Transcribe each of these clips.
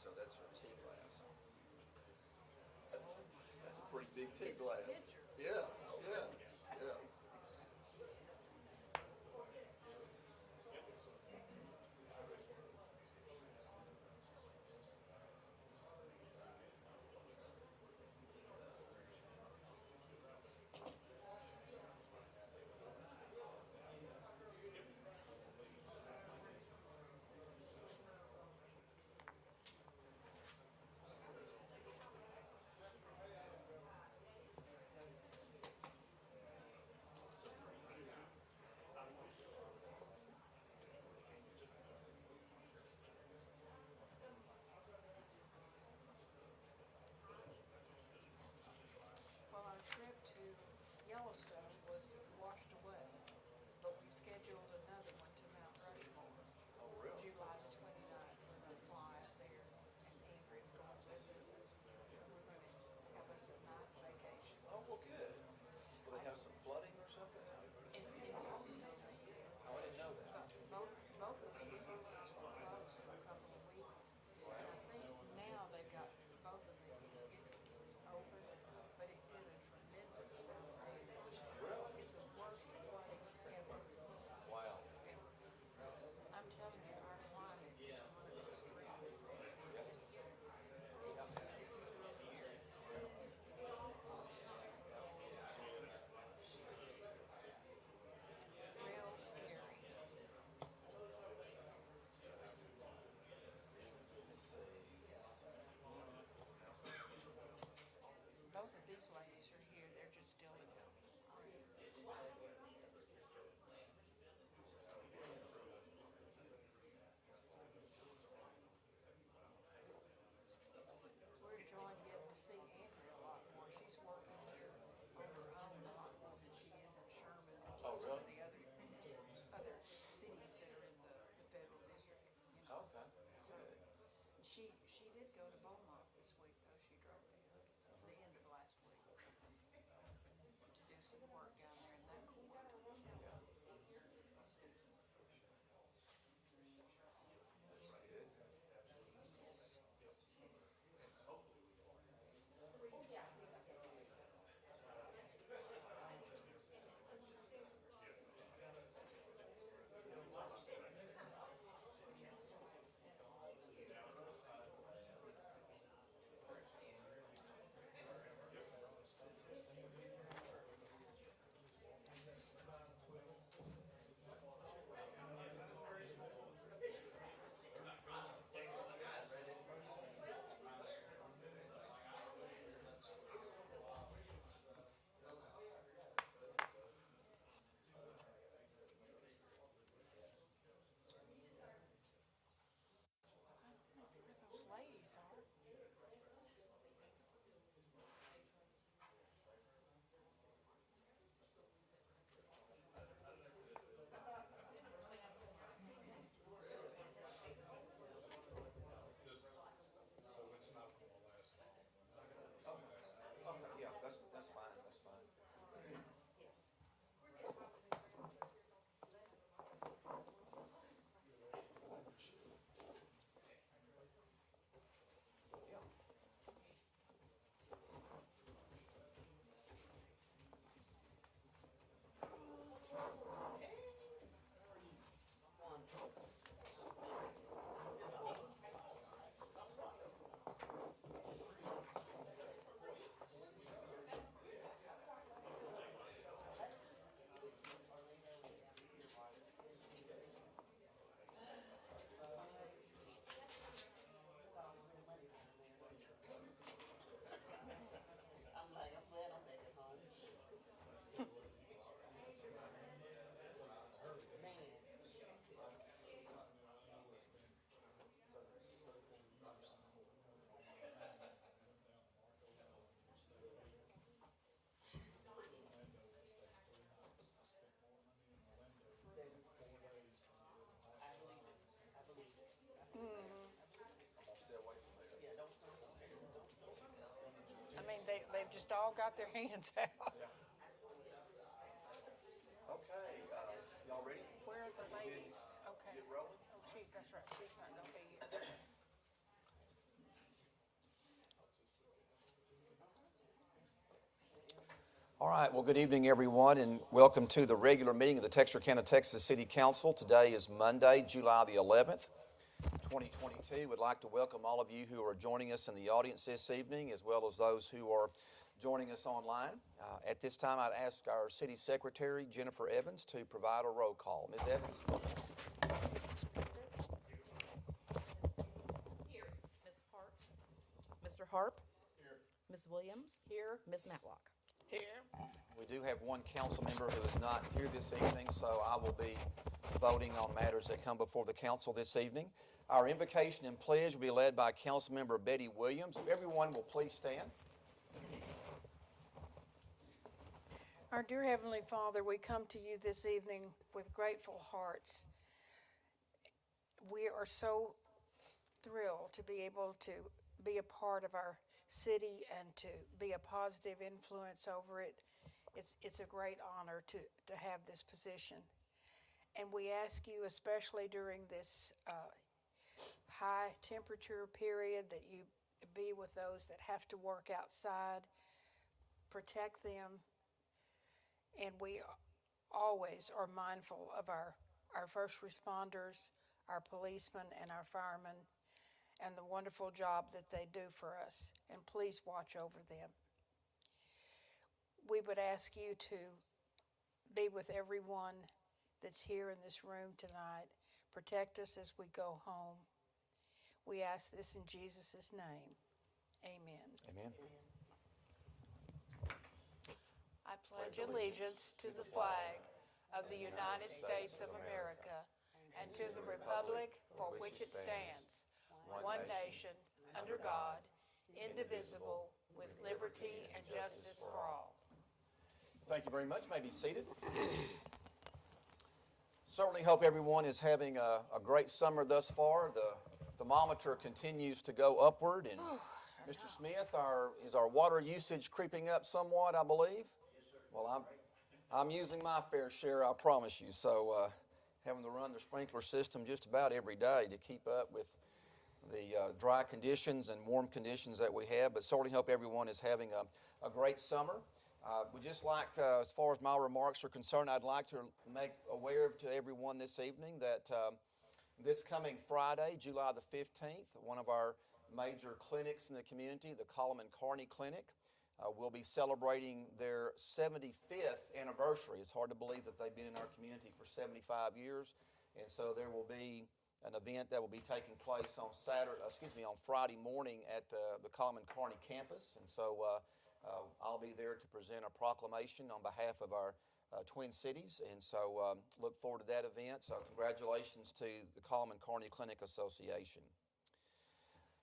So that's her tea glass. That's a pretty big tea glass. Yeah, yeah, yeah. Well, our trip to Yellowstone was washed away, but we scheduled another one to Mount Rushmore. Oh, really? July the 29th, we're going to fly up there, and Andrew's going to visit. We're going to have us a nice vacation. Oh, well, good. Will they have some flooding or something? In Yellowstone, Oh, I didn't know that. both of the boats were closed for a couple of weeks. And I think now they've got both of the entrances open, but it did a tremendous amount of damage. Really? It's the worst place ever. Wow. I'm telling you, our climate is one of those dreams. It's real scary. Real scary. Let's see. Both of these ladies are here. They're just still in the We're enjoying getting to see Andrea a lot more. She's working here on her own a lot more than she is in Sherman and Oh, some of really? the other cities that are in the federal district. You know. Okay. So she did go to Beaumont this week though. She drove down the end of last week to do some work down there in that court. Yeah. Good. Yes. Where those ladies are. So it's not going to last long. Okay, yeah, that's fine, that's fine. Yeah. I'm glad I'm back at home. Man. I believe it. I believe it. I'm gonna stay away from that. Yeah, don't come from here. I mean, they've just all got their hands out. Okay, y'all ready? Where are the ladies? Okay. Get rolling? Oh, that's right. She's not gonna be here. All right, well, good evening, everyone, and welcome to the regular meeting of the Texarkana, Texas City Council. Today is Monday, July the 11th, 2022. We'd like to welcome all of you who are joining us in the audience this evening, as well as those who are joining us online. At this time, I'd ask our City Secretary, Jennifer Evans, to provide a roll call. Ms. Evans? Here. Ms. Harp. Mr. Harp. Here. Ms. Williams. Here. Ms. Matlock. Here. We do have one council member who is not here this evening, so I will be voting on matters that come before the council this evening. Our invocation and pledge will be led by Council Member Betty Williams. If everyone will please stand. Our dear Heavenly Father, we come to you this evening with grateful hearts. We are so thrilled to be able to be a part of our city and to be a positive influence over it. It's a great honor to have this position. And we ask you, especially during this high temperature period, that you be with those that have to work outside, protect them, and we always are mindful of our first responders, our policemen, and our firemen, and the wonderful job that they do for us. And please watch over them. We would ask you to be with everyone that's here in this room tonight. Protect us as we go home. We ask this in Jesus' name. Amen. Amen. I pledge allegiance to the flag of the United States of America and to the republic for which it stands, one nation, under God, indivisible, with liberty and justice for all. Thank you very much. You may be seated. Certainly hope everyone is having a great summer thus far. The thermometer continues to go upward. And Mr. Smith, is our water usage creeping up somewhat, I believe? Well, I'm using my fair share, I promise you. So having to run the sprinkler system just about every day to keep up with the dry conditions and warm conditions that we have. But certainly hope everyone is having a great summer. We'd just like, as far as my remarks are concerned, I'd like to make aware to everyone this evening that this coming Friday, July the 15th, one of our major clinics in the community, the Coleman Carney Clinic, will be celebrating their 75th anniversary. It's hard to believe that they've been in our community for 75 years. And so there will be an event that will be taking place on Friday morning at the Coleman Carney campus. And so I'll be there to present a proclamation on behalf of our Twin Cities. And so look forward to that event. So congratulations to the Coleman Carney Clinic Association.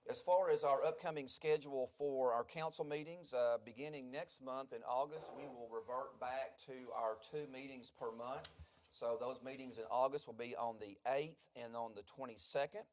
As far as our upcoming schedule for our council meetings, beginning next month in August, we will revert back to our 2 meetings per month. So those meetings in August will be on the 8th and on the 22nd.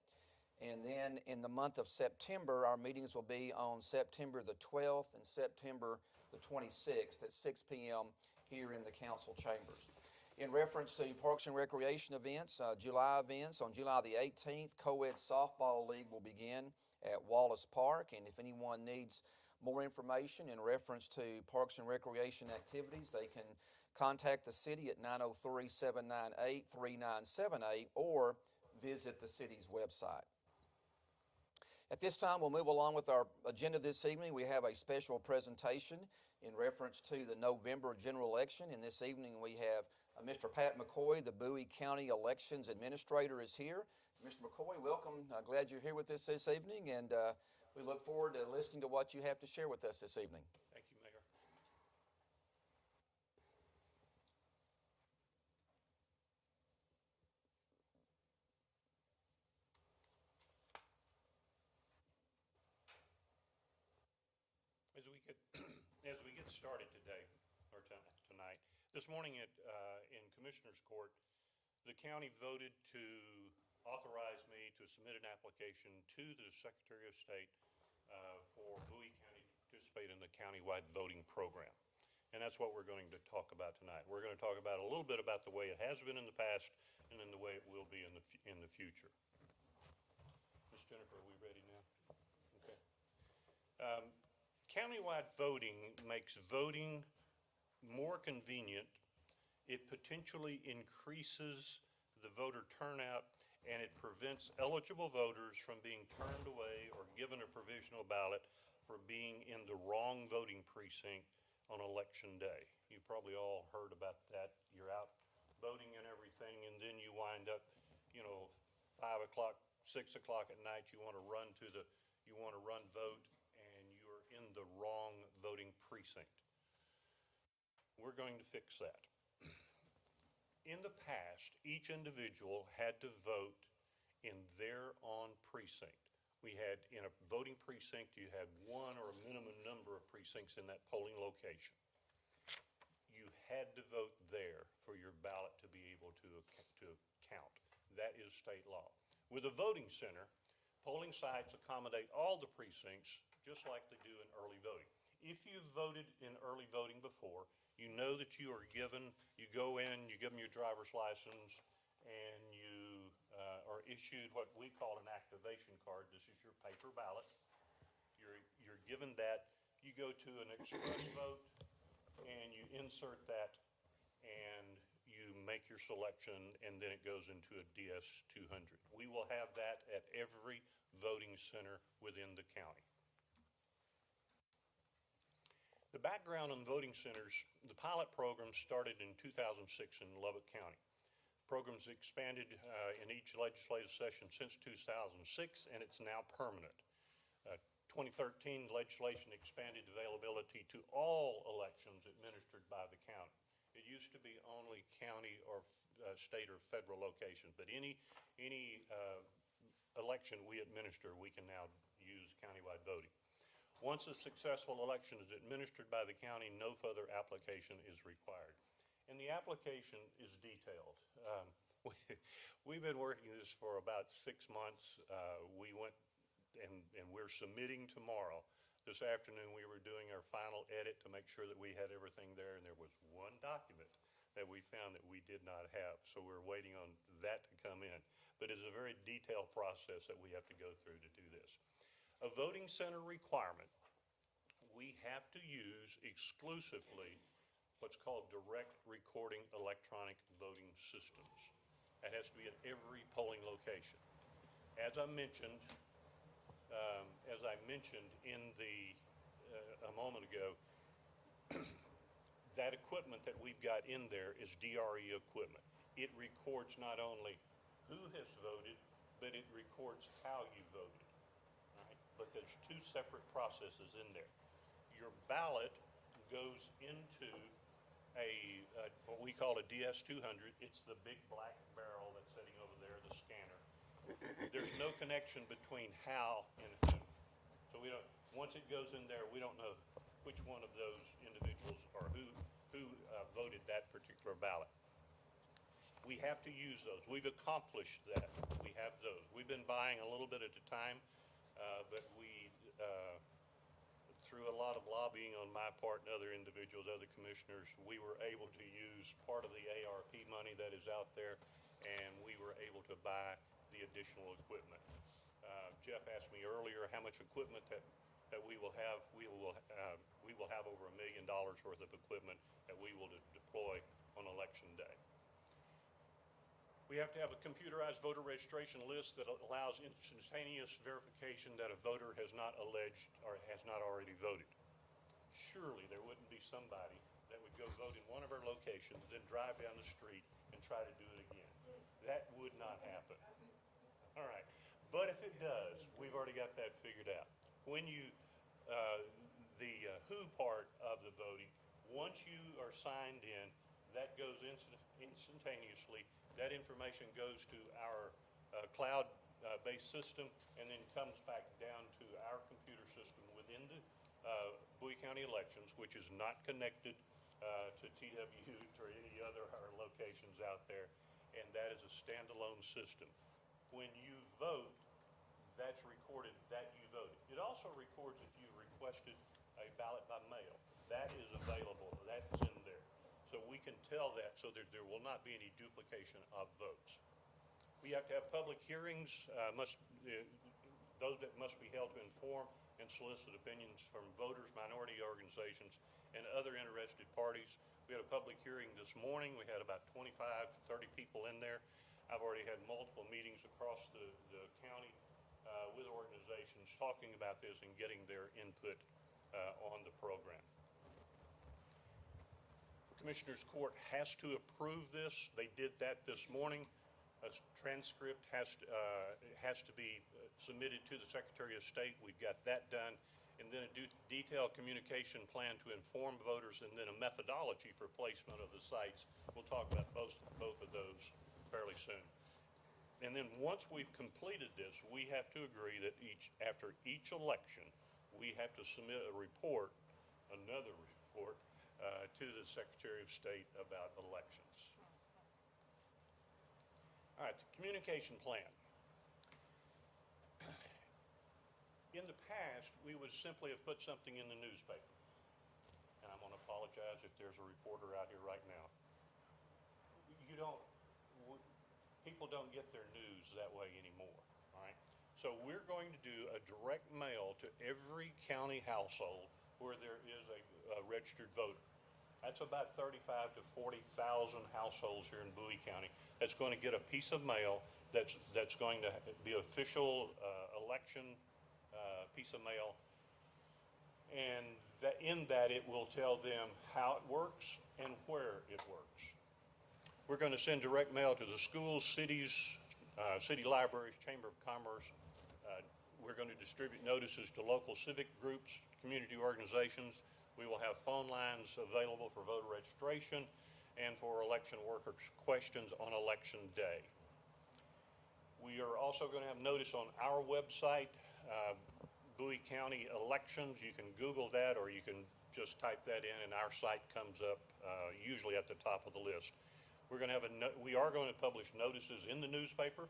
And then in the month of September, our meetings will be on September the 12th and September the 26th at 6 p.m. here in the council chambers. In reference to Parks and Recreation events, July events, on July the 18th, Co-Ed Softball League will begin at Wallace Park. And if anyone needs more information in reference to Parks and Recreation activities, they can contact the city at 903-798-3978 or visit the city's website. At this time, we'll move along with our agenda this evening. We have a special presentation in reference to the November general election. And this evening we have Mr. Pat McCoy, the Bowie County Elections Administrator, is here. Mr. McCoy, welcome. Glad you're here with us this evening, and we look forward to listening to what you have to share with us this evening. Thank you, Mayor. As we get started today, or tonight, this morning in Commissioner's Court, the county voted to authorize me to submit an application to the Secretary of State for Bowie County to participate in the countywide voting program. And that's what we're going to talk about tonight. We're going to talk about a little bit about the way it has been in the past and then the way it will be in the future. Ms. Jennifer, are we ready now? Okay. Countywide voting makes voting more convenient. It potentially increases the voter turnout, and it prevents eligible voters from being turned away or given a provisional ballot for being in the wrong voting precinct on election day. You've probably all heard about that. You're out voting and everything, and then you wind up, 5 o'clock, 6 o'clock at night, you want to run vote, and you're in the wrong voting precinct. We're going to fix that. In the past, each individual had to vote in their own precinct. We had, in a voting precinct, you had one or a minimum number of precincts in that polling location. You had to vote there for your ballot to be able to count. That is state law. With a voting center, polling sites accommodate all the precincts just like they do in early voting. If you voted in early voting before, you know that you go in, you give them your driver's license, and you are issued what we call an activation card. This is your paper ballot. You're given that. You go to an express vote, and you insert that, and you make your selection, and then it goes into a DS-200. We will have that at every voting center within the county. The background on voting centers, the pilot program started in 2006 in Lubbock County. Programs expanded in each legislative session since 2006, and it's now permanent. 2013 legislation expanded availability to all elections administered by the county. It used to be only county or state or federal locations, but any election we administer, we can now use countywide voting. Once a successful election is administered by the county, no further application is required. And the application is detailed. We've been working this for about 6 months. We went and we're submitting tomorrow. This afternoon we were doing our final edit to make sure that we had everything there, and there was one document that we found that we did not have. So we're waiting on that to come in. But it's a very detailed process that we have to go through to do this. A voting center requirement, we have to use exclusively what's called direct recording electronic voting systems. That has to be at every polling location. As I mentioned a moment ago, that equipment that we've got in there is DRE equipment. It records not only who has voted, but it records how you voted. But there's two separate processes in there. Your ballot goes into what we call a DS-200. It's the big black barrel that's sitting over there, the scanner. There's no connection between how and who. So once it goes in there, we don't know which one of those individuals or who voted that particular ballot. We have to use those. We've accomplished that. We have those. We've been buying a little bit at a time. But through a lot of lobbying on my part and other individuals, other commissioners, we were able to use part of the ARP money that is out there, and we were able to buy the additional equipment. Jeff asked me earlier how much equipment that we will have. We will have over $1 million worth of equipment that we will deploy on election day. We have to have a computerized voter registration list that allows instantaneous verification that a voter has not alleged or has not already voted. Surely there wouldn't be somebody that would go vote in one of our locations, then drive down the street and try to do it again. That would not happen. All right. But if it does, we've already got that figured out. When the who part of the voting, once you are signed in, that goes instantaneously. That information goes to our cloud-based system and then comes back down to our computer system within the Bowie County elections, which is not connected to TW or any other our locations out there, and that is a standalone system. When you vote, that's recorded that you voted. It also records if you requested a ballot by mail. That is available. That's in there. So we can tell that so that there will not be any duplication of votes. We have to have public hearings, those that must be held to inform and solicit opinions from voters, minority organizations, and other interested parties. We had a public hearing this morning. We had about 25 to 30 people in there. I've already had multiple meetings across the county with organizations talking about this and getting their input on the program. Commissioners Court has to approve this. They did that this morning. A transcript has to be submitted to the Secretary of State. We've got that done. And then a detailed communication plan to inform voters, and then a methodology for placement of the sites. We'll talk about both of those fairly soon. And then once we've completed this, we have to agree that after each election, we have to submit a report, another report, to the Secretary of State about elections. All right, the communication plan. In the past, we would simply have put something in the newspaper. And I'm going to apologize if there's a reporter out here right now. People don't get their news that way anymore, all right? So we're going to do a direct mail to every county household where there is a registered voter. That's about 35 to 40,000 households here in Bowie County that's going to get a piece of mail that's going to be official election piece of mail, and in that it will tell them how it works and where it works. We're going to send direct mail to the schools, cities, city libraries, Chamber of Commerce. We're going to distribute notices to local civic groups, community organizations. We will have phone lines available for voter registration and for election workers' questions on election day. We are also going to have notice on our website, Bowie County Elections. You can Google that, or you can just type that in and our site comes up usually at the top of the list. We are going to publish notices in the newspaper.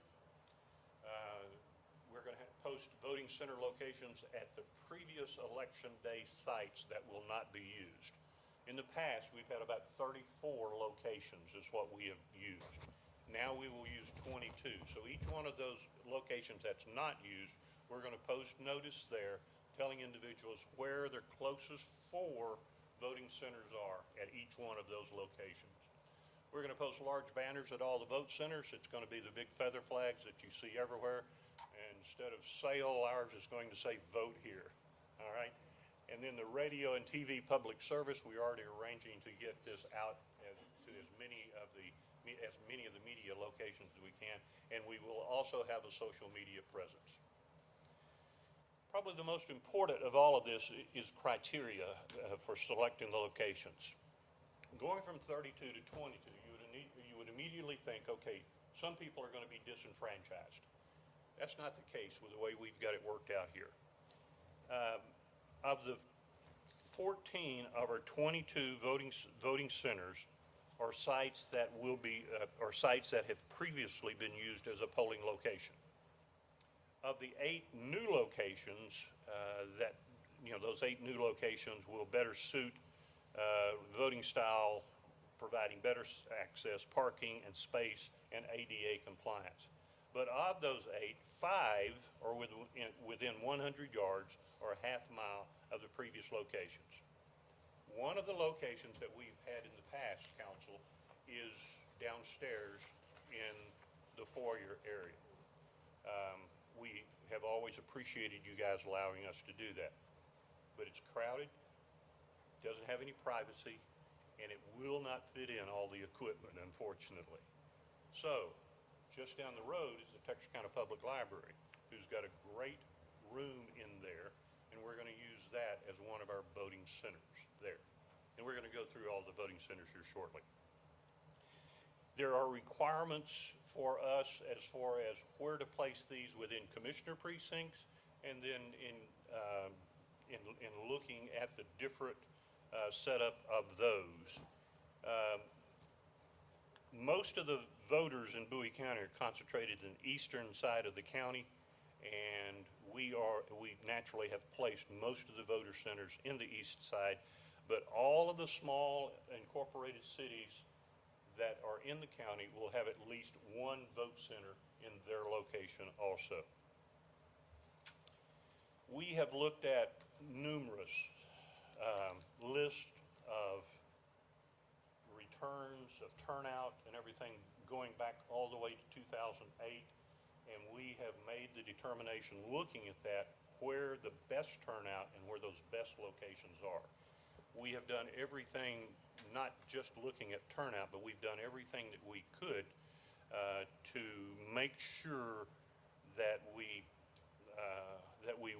We're going to post voting center locations at the previous election day sites that will not be used. In the past, we've had about 34 locations is what we have used. Now we will use 22. So each one of those locations that's not used, we're going to post notice there telling individuals where their closest 4 voting centers are at each one of those locations. We're going to post large banners at all the vote centers. It's going to be the big feather flags that you see everywhere. And instead of sale, ours is going to say vote here. All right? And then the radio and TV public service, we're already arranging to get this out to as many of the media locations as we can. And we will also have a social media presence. Probably the most important of all of this is criteria for selecting the locations. Going from 32 to 22, you would immediately think, okay, some people are going to be disenfranchised. That's not the case with the way we've got it worked out here. Of the 14 of our 22 voting centers are sites that sites that have previously been used as a polling location. Of the 8 new locations, those 8 new locations will better suit voting style, providing better access, parking, and space, and ADA compliance. But of those 8, 5 are within 100 yards or a half mile of the previous locations. One of the locations that we've had in the past, Council, is downstairs in the foyer area. We have always appreciated you guys allowing us to do that. But it's crowded, doesn't have any privacy, and it will not fit in all the equipment, unfortunately. So, just down the road is the Texarkana Public Library, who's got a great room in there, and we're going to use that as one of our voting centers there. And we're going to go through all the voting centers here shortly. There are requirements for us as far as where to place these within commissioner precincts, and then in looking at the different setup of those. Most of the voters in Bowie County are concentrated in the eastern side of the county, and we naturally have placed most of the voter centers in the east side, but all of the small incorporated cities that are in the county will have at least one vote center in their location also. We have looked at numerous lists of returns, of turnout and everything going back all the way to 2008. And we have made the determination, looking at that, where the best turnout and where those best locations are. We have done everything, not just looking at turnout, but we've done everything that we could to make sure that we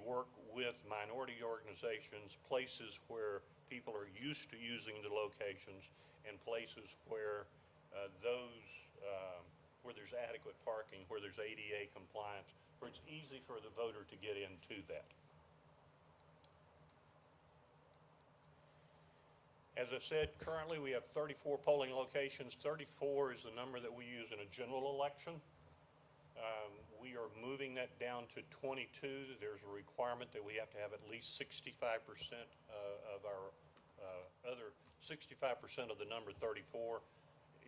work with minority organizations, places where people are used to using the locations, and places where where there's adequate parking, where there's ADA compliance, where it's easy for the voter to get into that. As I said, currently we have 34 polling locations. 34 is the number that we use in a general election. We are moving that down to 22. There's a requirement that we have to have at least 65% of our other 65% of the number 34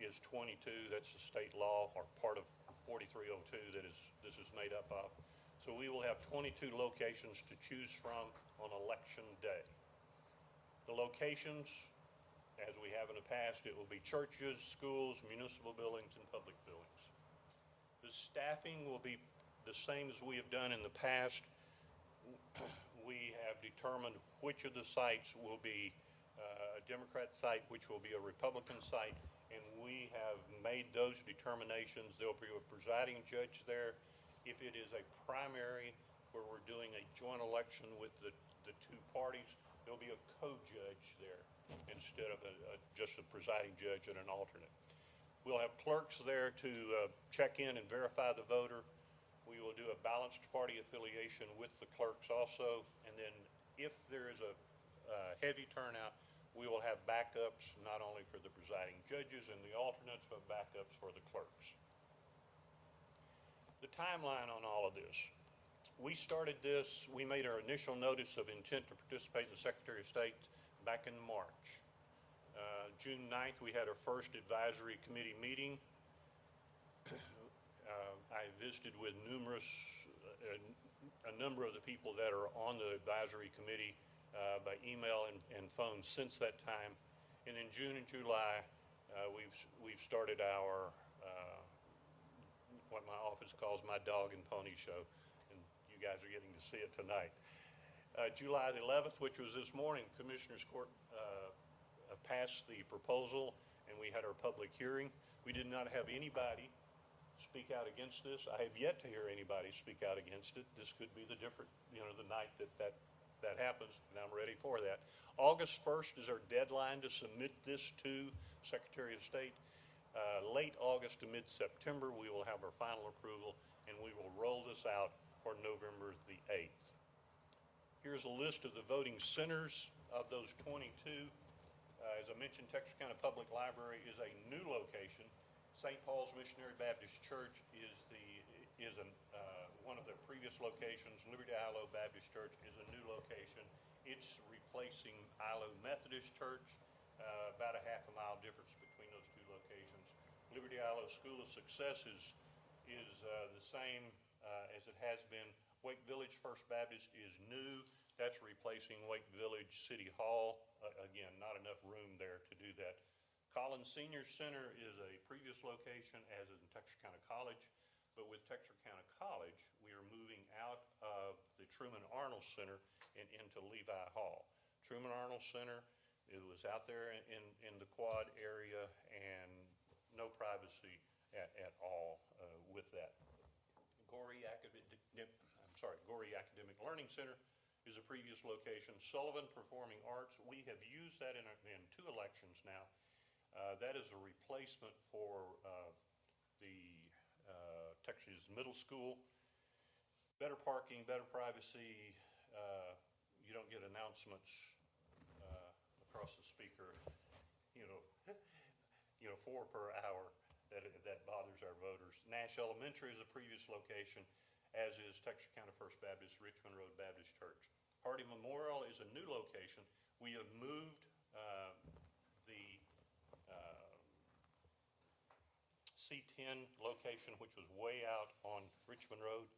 is 22. That's the state law, or part of 4302 that this is made up of. So we will have 22 locations to choose from on election day. The locations, as we have in the past, it will be churches, schools, municipal buildings, and public buildings. The staffing will be the same as we have done in the past. We have determined which of the sites will be a Democrat site, which will be a Republican site, and we have made those determinations. There'll be a presiding judge there. If it is a primary where we're doing a joint election with the two parties, there'll be a co-judge there instead of just a presiding judge and an alternate. We'll have clerks there to check in and verify the voter. We will do a balanced party affiliation with the clerks also, and then if there is a heavy turnout, we will have backups not only for the presiding judges and the alternates, but backups for the clerks. The timeline on all of this. We started this, we made our initial notice of intent to participate in the Secretary of State back in March. June 9th, we had our first advisory committee meeting. I visited with a number of the people that are on the advisory committee by email and phone since that time. And in June and July, we've started our what my office calls my dog and pony show, and you guys are getting to see it tonight. July the 11th, which was this morning, Commissioners Court passed the proposal, and we had our public hearing. We did not have anybody speak out against this. I have yet to hear anybody speak out against it. This could be the night that happens, and I'm ready for that. August 1st is our deadline to submit this to Secretary of State. Late August to mid-September, we will have our final approval, and we will roll this out for November the 8th. Here's a list of the voting centers of those 22. As I mentioned, Texarkana Public Library is a new location. St. Paul's Missionary Baptist Church is one of their previous locations. Liberty Ilo Baptist Church is a new location. It's replacing Ilo Methodist Church, about a half a mile difference between those two locations. Liberty Ilo School of Success is the same as it has been. Wake Village First Baptist is new. That's replacing Wake Village City Hall. Again, not enough room there to do that. Collins Senior Center is a previous location, as is in Texarkana College. But with Texarkana College, we are moving out of the Truman Arnold Center and into Levi Hall. Truman Arnold Center, it was out there in the quad area, and no privacy at all with that. Goree Academic Learning Center is a previous location. Sullivan Performing Arts, we have used that in two elections now. That is a replacement for the Texas Middle School. Better parking, better privacy. You don't get announcements across the speaker, 4 per hour. That bothers our voters. Nash Elementary is a previous location, as is Texarkana First Baptist, Richmond Road Baptist Church. Hardy Memorial is a new location. We have moved the C10 location, which was way out on Richmond Road.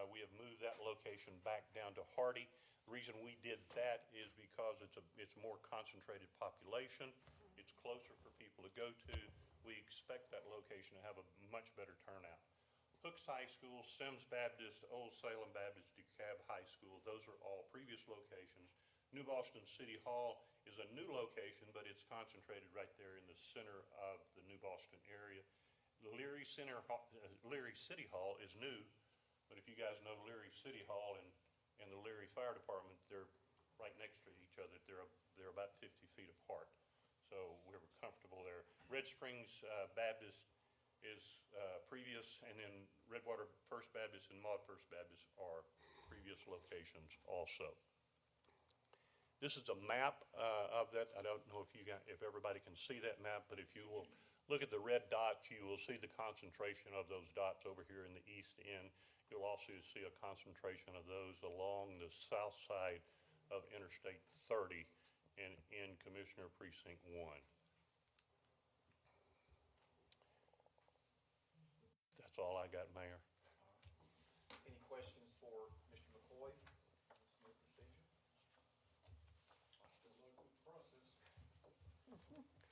We have moved move that location back down to Hardy. The reason we did that is because it's more concentrated population. It's closer for people to go to. We expect that location to have a much better turnout. Hooks High School, Sims Baptist, Old Salem Baptist, DeKalb High School, those are all previous locations. New Boston City Hall is a new location, but it's concentrated right there in the center of the New Boston area. Leary City Hall is new, but if you guys know Leary City Hall and the Leary Fire Department, they're right next to each other. They're about 50 feet apart, so we're comfortable there. Red Springs Baptist is previous, and then Redwater First Baptist and Maud First Baptist are previous locations also. This is a map of that. I don't know if everybody can see that map, but if you will look at the red dots, you will see the concentration of those dots over here in the east end. You'll also see a concentration of those along the south side of Interstate 30 and in Commissioner Precinct 1. That's all I got, Mayor. Any questions for Mr. McCoy? Smooth procedure? Good luck with the process.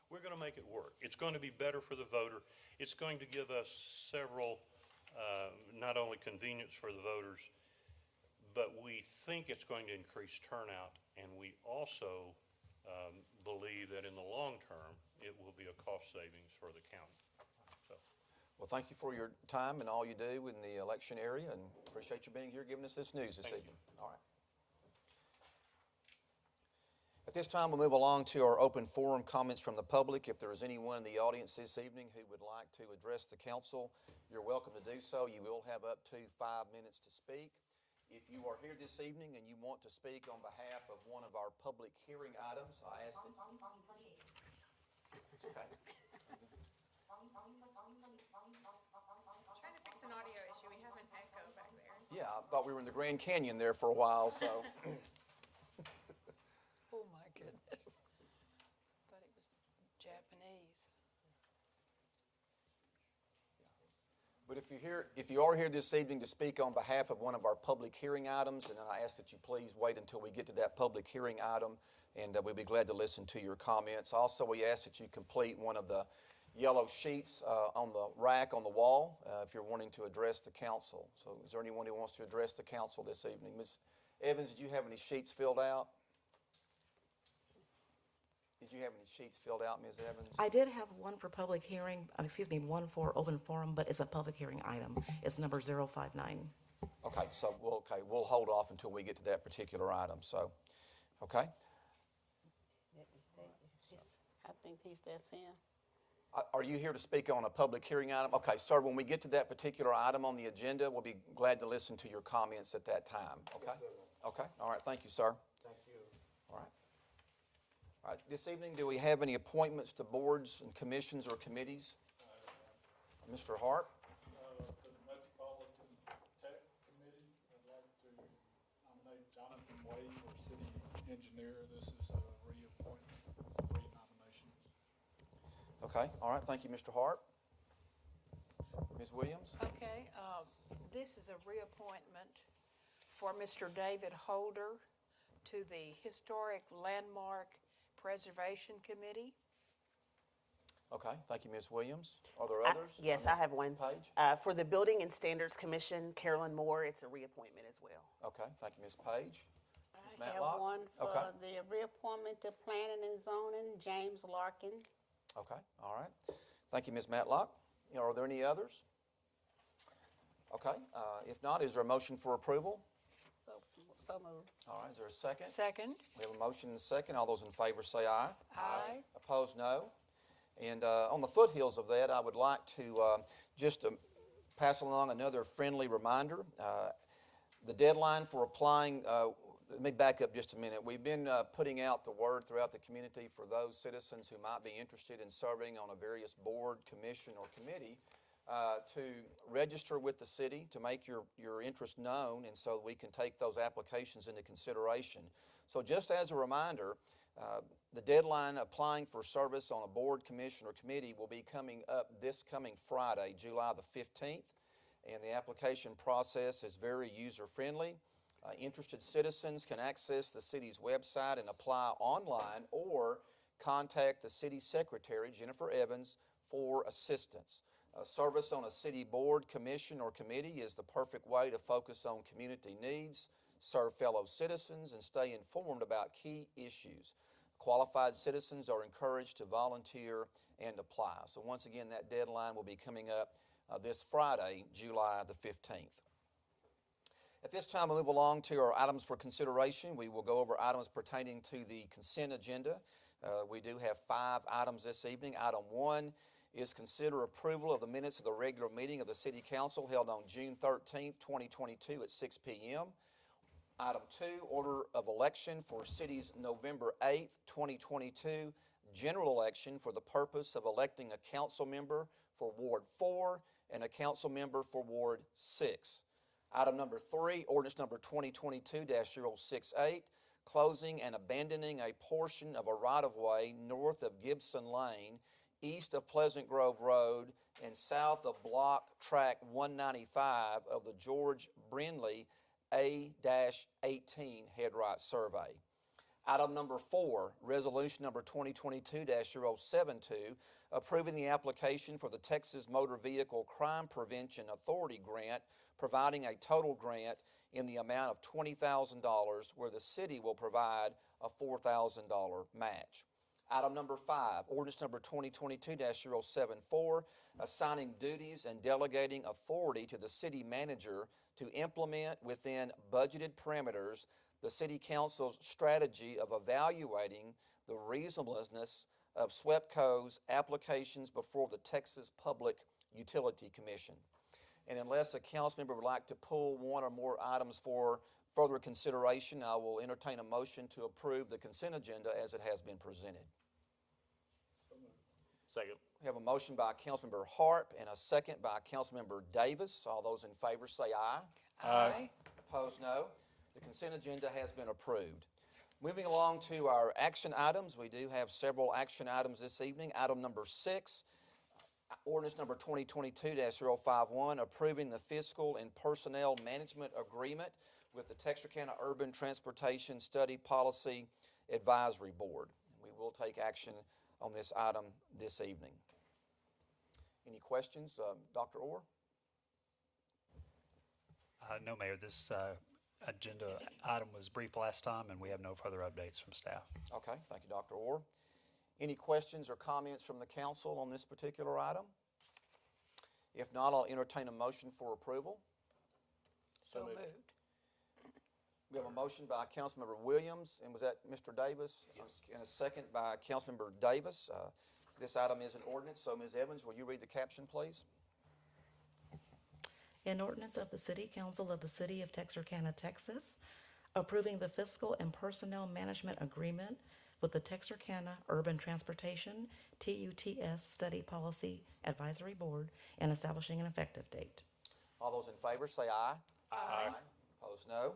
We're going to make it work. It's going to be better for the voter. It's going to give us several, not only convenience for the voters, but we think it's going to increase turnout, and we also believe that in the long term, it will be a cost savings for the county. So, Well, thank you for your time and all you do in the election area, and appreciate you being here giving us this news this Thank evening. All right. At this time, we'll move along to our open forum comments from the public. If there is anyone in the audience this evening who would like to address the council, you're welcome to do so. You will have up to 5 minutes to speak. If you are here this evening and you want to speak on behalf of one of our public hearing items, I ask that... It's okay. Trying to fix an audio issue. We have an echo back there. Yeah, I thought we were in the Grand Canyon there for a while, so... Oh, my goodness. Thought it was Japanese. But if you are here this evening to speak on behalf of one of our public hearing items, and then I ask that you please wait until we get to that public hearing item, and we'll be glad to listen to your comments. Also, we ask that you complete one of the yellow sheets on the rack on the wall if you're wanting to address the council. So is there anyone who wants to address the council this evening? Ms. Evans, did you have any sheets filled out? Did you have any sheets filled out, Ms. Evans? I did have one for public hearing, one for open forum, but it's a public hearing item. It's number 059. Okay, so we'll hold off until we get to that particular item, so, okay? I think he's that's him. Are you here to speak on a public hearing item? Okay, sir, when we get to that particular item on the agenda, we'll be glad to listen to your comments at that time, okay? Okay, all right, thank you, sir. Thank you. All right. All right, this evening, do we have any appointments to boards and commissions or committees? Mr. Hart? To the Metropolitan Tech Committee, I'd like to nominate Jonathan Wade for city engineer. This is a reappointment, renomination. Okay, all right, thank you, Mr. Hart. Ms. Williams? Okay, this is a reappointment for Mr. David Holder to the Historic Landmark Preservation Committee. Okay, thank you, Ms. Williams. Are there others? Yes, on I this have one. Page? For the Building and Standards Commission, Carolyn Moore, it's a reappointment as well. Okay, thank you, Ms. Page. Ms. I Matlock? have one for Okay. the reappointment to Planning and Zoning, James Larkin. Okay, all right. Thank you, Ms. Matlock. Are there any others? Okay, if not, is there a motion for approval? So moved. All right, is there a second? Second. We have a motion and a second. All those in favor say aye. Aye. Opposed, no. And on the foothills of that, I would like to just pass along another friendly reminder. The deadline for applying, let me back up just a minute. We've been putting out the word throughout the community for those citizens who might be interested in serving on a various board, commission, or committee to register with the city, to make your interest known, and so we can take those applications into consideration. So just as a reminder, the deadline applying for service on a board, commission, or committee will be coming up this coming Friday, July the 15th. and the application process is very user-friendly. Interested citizens can access the city's website and apply online or contact the city secretary, Jennifer Evans, for assistance. Service on a city board, commission, or committee is the perfect way to focus on community needs, serve fellow citizens, and stay informed about key issues. Qualified citizens are encouraged to volunteer and apply. So once again, that deadline will be coming up this Friday, July the 15th. At this time, we'll move along to our items for consideration. We will go over items pertaining to the consent agenda. We do have 5 items this evening. Item 1 is consider approval of the minutes of the regular meeting of the City Council held on June 13th, 2022 at 6 p.m. Item 2, order of election for City's November 8th, 2022 general election for the purpose of electing a council member for Ward 4 and a council member for Ward 6. Item number 3, ordinance number 2022-068, closing and abandoning a portion of a right-of-way north of Gibson Lane, east of Pleasant Grove Road, and south of Block Track 195 of the George Brindley A-18 Headright Survey. Item number 4, resolution number 2022-072, approving the application for the Texas Motor Vehicle Crime Prevention Authority grant, providing a total grant in the amount of $20,000 where the city will provide a $4,000 match. Item number 5, ordinance number 2022-074, assigning duties and delegating authority to the city manager to implement within budgeted parameters the City Council's strategy of evaluating the reasonableness of SWEPCO's applications before the Texas Public Utility Commission. And unless a council member would like to pull one or more items for further consideration, I will entertain a motion to approve the consent agenda as it has been presented. Second. We have a motion by Councilmember Harp and a second by Councilmember Davis. All those in favor say aye. Aye. Opposed, no. The consent agenda has been approved. Moving along to our action items, we do have several action items this evening. Item number 6, ordinance number 2022-051, approving the fiscal and personnel management agreement with the Texarkana Urban Transportation Study Policy Advisory Board. We will take action on this item this evening. Any questions? Dr. Orr? No, Mayor. This agenda item was brief last time, and we have no further updates from staff. Okay, thank you, Dr. Orr. Any questions or comments from the council on this particular item? If not, I'll entertain a motion for approval. So moved. We have a motion by Councilmember Williams, and was that Mr. Davis? Yes. And a second by Councilmember Davis. This item is an ordinance, so Ms. Evans, will you read the caption, please? An ordinance of the City Council of the City of Texarkana, Texas, approving the fiscal and personnel management agreement with the Texarkana Urban Transportation TUTS Study Policy Advisory Board and establishing an effective date. All those in favor say aye. Aye. Opposed, no.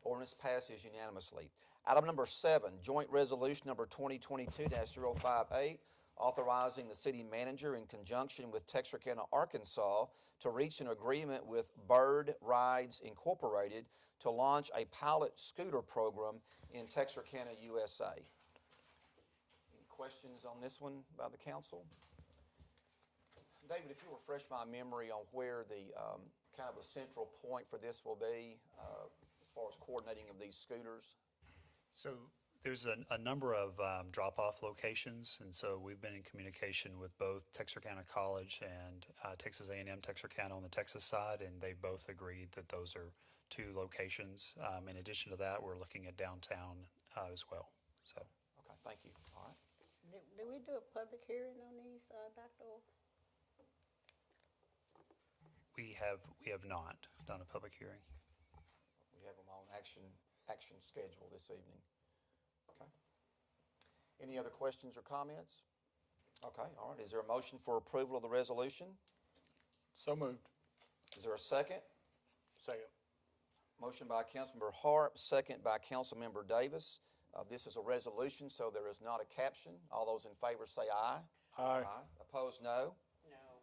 Ordinance passes unanimously. Item number 7, joint resolution number 2022-058, authorizing the city manager in conjunction with Texarkana, Arkansas, to reach an agreement with Bird Rides Incorporated to launch a pilot scooter program in Texarkana, USA. Any questions on this one by the council? David, if you refresh my memory on where the kind of a central point for this will be as far as coordinating of these scooters? So there's a number of drop-off locations, and so we've been in communication with both Texarkana College and Texas A&M Texarkana on the Texas side, and they both agreed that those are 2 locations. In addition to that, we're looking at downtown as well. So. Okay, thank you. All right. Did we do a public hearing on these, Dr. Orr? We have not done a public hearing. We have them on action schedule this evening. Okay. Any other questions or comments? Okay, all right. Is there a motion for approval of the resolution? So moved. Is there a second? Second. Motion by Councilmember Harp, second by Councilmember Davis. This is a resolution, so there is not a caption. All those in favor say aye. Aye. Opposed, no. No.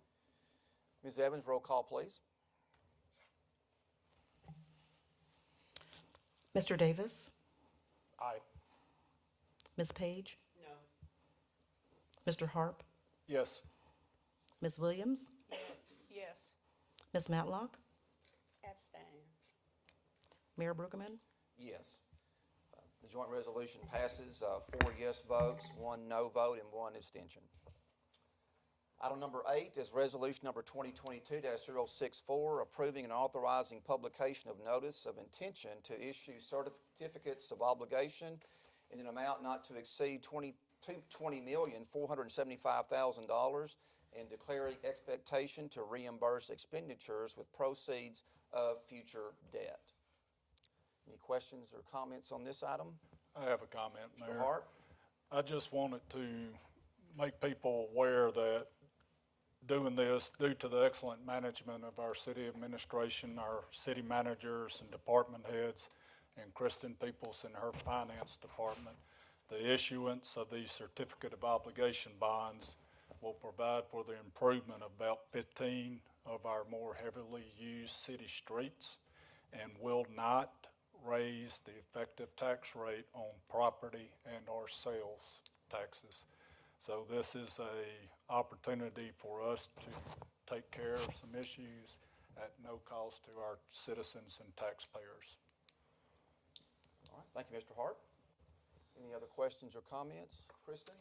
Ms. Evans, roll call, please. Mr. Davis? Aye. Ms. Page? No. Mr. Harp? Yes. Ms. Williams? Yes. Ms. Matlock? Abstain. Mayor Bruggeman? Yes. The joint resolution passes, 4 yes votes, 1 no vote, and 1 abstention. Item number 8 is resolution number 2022-064, approving and authorizing publication of notice of intention to issue certificates of obligation in an amount not to exceed $20,475,000 and declaring expectation to reimburse expenditures with proceeds of future debt. Any questions or comments on this item? I have a comment, Mayor. Mr. Hart? I just wanted to make people aware that doing this, due to the excellent management of our city administration, our city managers and department heads, and Kristen Peoples and her finance department, the issuance of these certificate of obligation bonds will provide for the improvement of about 15 of our more heavily used city streets and will not raise the effective tax rate on property and our sales taxes. So this is a opportunity for us to take care of some issues at no cost to our citizens and taxpayers. All right, thank you, Mr. Hart. Any other questions or comments? Kristen?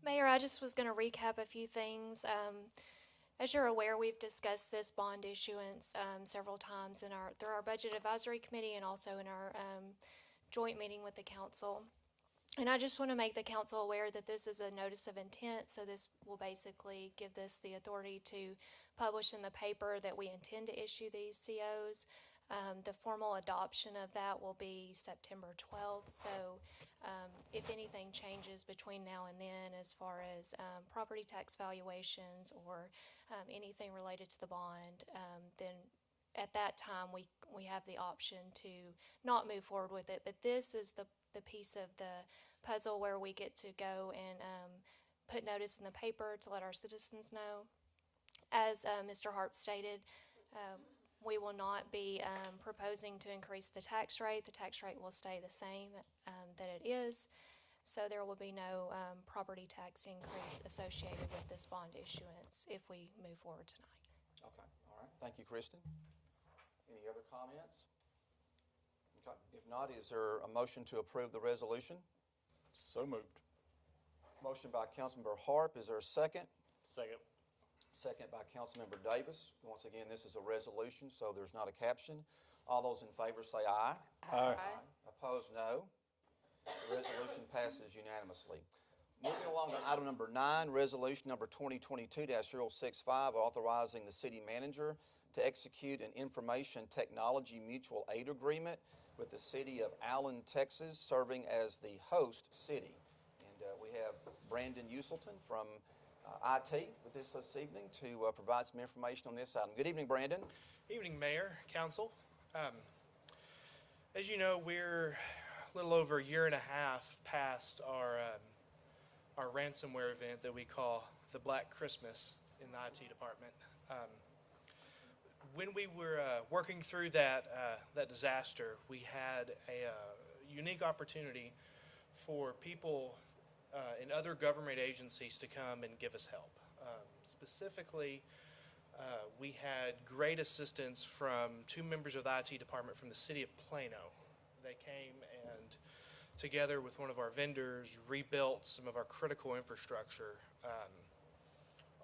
Mayor, I just was going to recap a few things. As you're aware, we've discussed this bond issuance several times through our Budget Advisory Committee and also in our joint meeting with the council. And I just want to make the council aware that this is a notice of intent, so this will basically give this the authority to publish in the paper that we intend to issue these COs. The formal adoption of that will be September 12th, so if anything changes between now and then as far as property tax valuations or anything related to the bond, then at that time we have the option to not move forward with it. But this is the piece of the puzzle where we get to go and put notice in the paper to let our citizens know. As Mr. Harp stated, we will not be proposing to increase the tax rate. The tax rate will stay the same that it is. So there will be no property tax increase associated with this bond issuance if we move forward tonight. Okay, all right. Thank you, Kristen. Any other comments? Okay, if not, is there a motion to approve the resolution? So moved. Motion by Councilmember Harp. Is there a second? Second. Second by Councilmember Davis. Once again, this is a resolution, so there's not a caption. All those in favor say aye. Aye. Opposed, no. The resolution passes unanimously. Moving along to item number 9, resolution number 2022-065, authorizing the city manager to execute an information technology mutual aid agreement with the city of Allen, Texas, serving as the host city. And we have Brandon Uselton from IT with us this evening to provide some information on this item. Good evening, Brandon. Evening, Mayor, Council. As you know, we're a little over a year and a half past our ransomware event that we call the Black Christmas in the IT department. When we were working through that disaster, we had a unique opportunity for people in other government agencies to come and give us help. Specifically, we had great assistance from 2 members of the IT department from the city of Plano. They came and, together with one of our vendors, rebuilt some of our critical infrastructure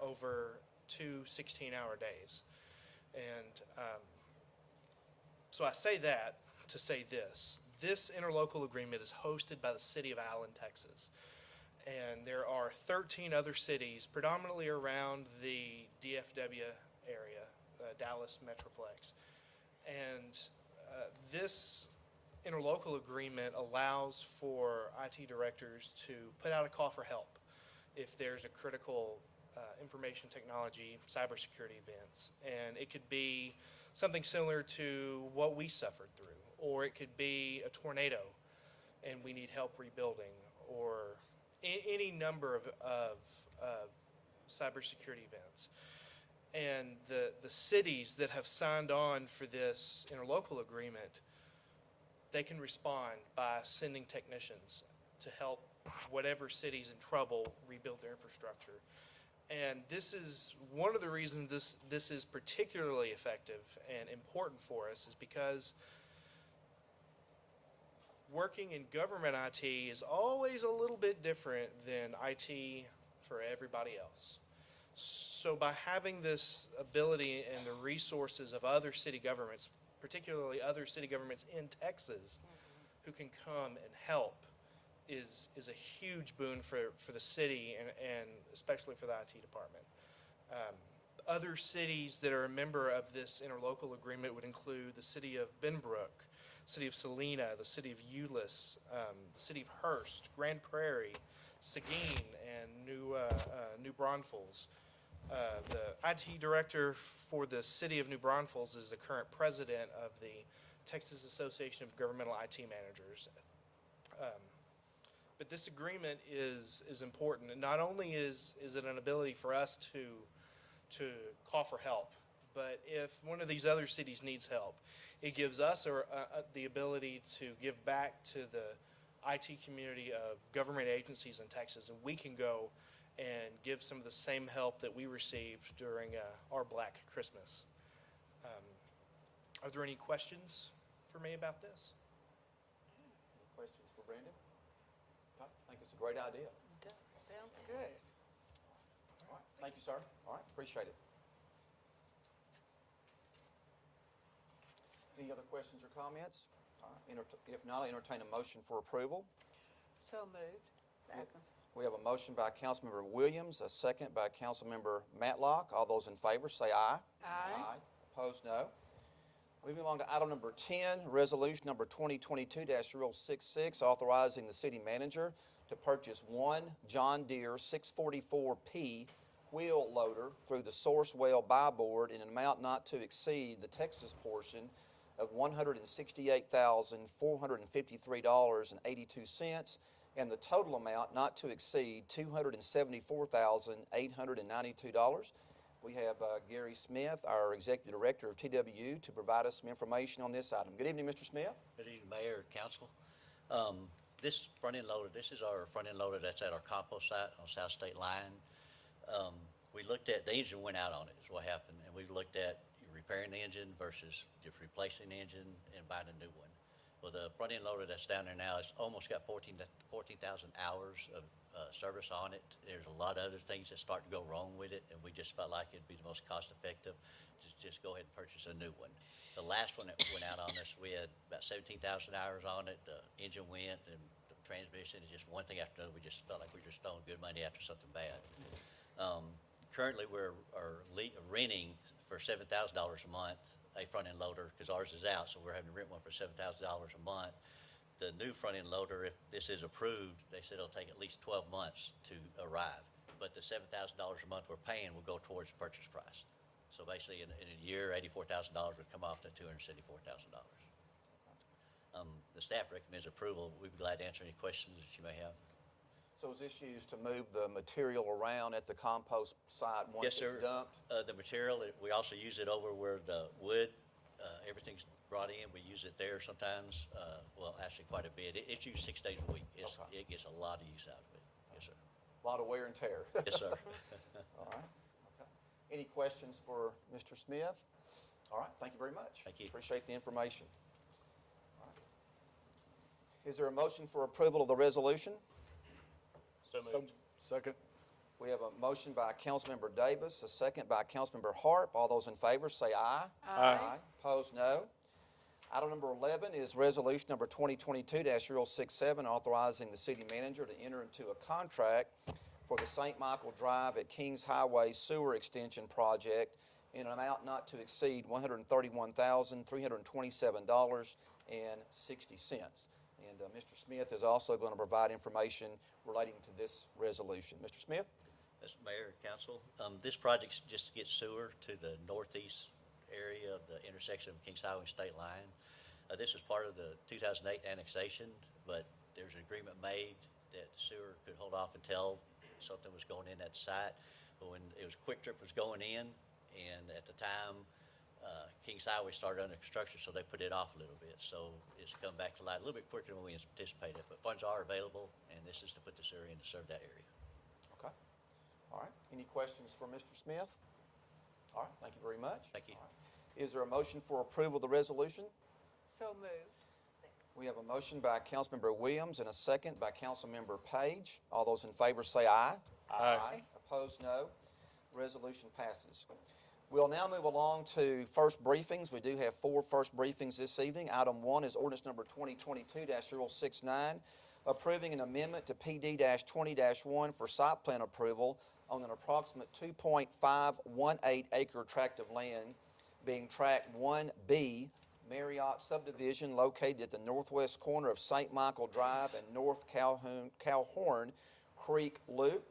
over 2 16-hour days. And so I say that to say this. This interlocal agreement is hosted by the city of Allen, Texas. And there are 13 other cities, predominantly around the DFW area, Dallas Metroplex. And this interlocal agreement allows for IT directors to put out a call for help if there's a critical information technology, cybersecurity events. And it could be something similar to what we suffered through, or it could be a tornado and we need help rebuilding, or any number of cybersecurity events. And the cities that have signed on for this interlocal agreement they can respond by sending technicians to help whatever city's in trouble rebuild their infrastructure. And this is one of the reasons this is particularly effective and important for us, is because working in government IT is always a little bit different than IT for everybody else. So by having this ability and the resources of other city governments, particularly other city governments in Texas, who can come and help, is a huge boon for the city and especially for the IT department. Other cities that are a member of this interlocal agreement would include the city of Benbrook, city of Salina, the city of Euless, the city of Hearst, Grand Prairie, Seguin, and New Braunfels. The IT director for the city of New Braunfels is the current president of the Texas Association of Governmental IT Managers. But this agreement is important. And not only is it an ability for us to call for help, but if one of these other cities needs help, it gives us the ability to give back to the IT community of government agencies in Texas, and we can go and give some of the same help that we received during our Black Christmas. Are there any questions for me about this? Any questions for Brandon? I think it's a great idea. Sounds good. All right, thank you, sir. All right, appreciate it. Any other questions or comments? All right, if not, I'll entertain a motion for approval. So moved. Second. We have a motion by Councilmember Williams, a second by Councilmember Matlock. All those in favor say aye. Aye. Opposed, no. Moving along to item number 10, resolution number 2022-066, authorizing the city manager to purchase one John Deere 644P wheel loader through the Sourcewell Buy Board in an amount not to exceed the Texas portion of $168,453.82, and the total amount not to exceed $274,892. We have Gary Smith, our Executive Director of TWU, to provide us some information on this item. Good evening, Mr. Smith. Good evening, Mayor, Council. This front-end loader, this is our front-end loader that's at our compost site on South State Line. We looked at, the engine went out on it is what happened, and we looked at repairing the engine versus just replacing the engine and buying a new one. Well, the front-end loader that's down there now, it's almost got 14,000 hours of service on it. There's a lot of other things that start to go wrong with it, and we just felt like it'd be the most cost-effective to just go ahead and purchase a new one. The last one that went out on us, we had about 17,000 hours on it. The engine went, and the transmission is just one thing after another. We just felt like we were just throwing good money after something bad. Currently, we're renting for $7,000 a month a front-end loader because ours is out, so we're having to rent one for $7,000 a month. The new front-end loader, if this is approved, they said it'll take at least 12 months to arrive. But the $7,000 a month we're paying will go towards the purchase price. So basically, in a year, $84,000 would come off to $274,000. The staff recommends approval. We'd be glad to answer any questions that you may have. So is this used to move the material around at the compost site once it's dumped? The material, we also use it over where the wood, everything's brought in. We use it there sometimes, well, actually quite a bit. It's used 6 days a week. It gets a lot of use out of it. Yes, sir. A lot of wear and tear. Yes, sir. All right. Okay. Any questions for Mr. Smith? All right. Thank you very much. Thank you. Appreciate the information. All right. Is there a motion for approval of the resolution? So moved. Second. We have a motion by Councilmember Davis, a second by Councilmember Harp. All those in favor say aye. Aye. Opposed, no. Item number 11 is resolution number 2022-067, authorizing the city manager to enter into a contract for the St. Michael Drive at Kings Highway Sewer Extension Project in an amount not to exceed $131,327.60. And Mr. Smith is also going to provide information relating to this resolution. Mr. Smith? Mr. Mayor, Council, this project's just to get sewer to the northeast area of the intersection of Kings Highway and State Line. This is part of the 2008 annexation, but there's an agreement made that the sewer could hold off until something was going in that site. But when it was Quick Trip was going in, and at the time, Kings Highway started under construction, so they put it off a little bit. So it's come back to light a little bit quicker than we anticipated. But funds are available, and this is to put the sewer in to serve that area. Okay. All right. Any questions for Mr. Smith? All right. Thank you very much. Thank you. All right. Is there a motion for approval of the resolution? So moved. We have a motion by Councilmember Williams and a second by Councilmember Page. All those in favor say aye. Aye. Opposed, no. Resolution passes. We'll now move along to first briefings. We do have 4 first briefings this evening. Item 1 is ordinance number 2022-069, approving an amendment to PD-20-1 for site plan approval on an approximate 2.518 acre tract of land being Tract 1B, Marriott subdivision located at the northwest corner of St. Michael Drive and North Calhoun Creek Loop.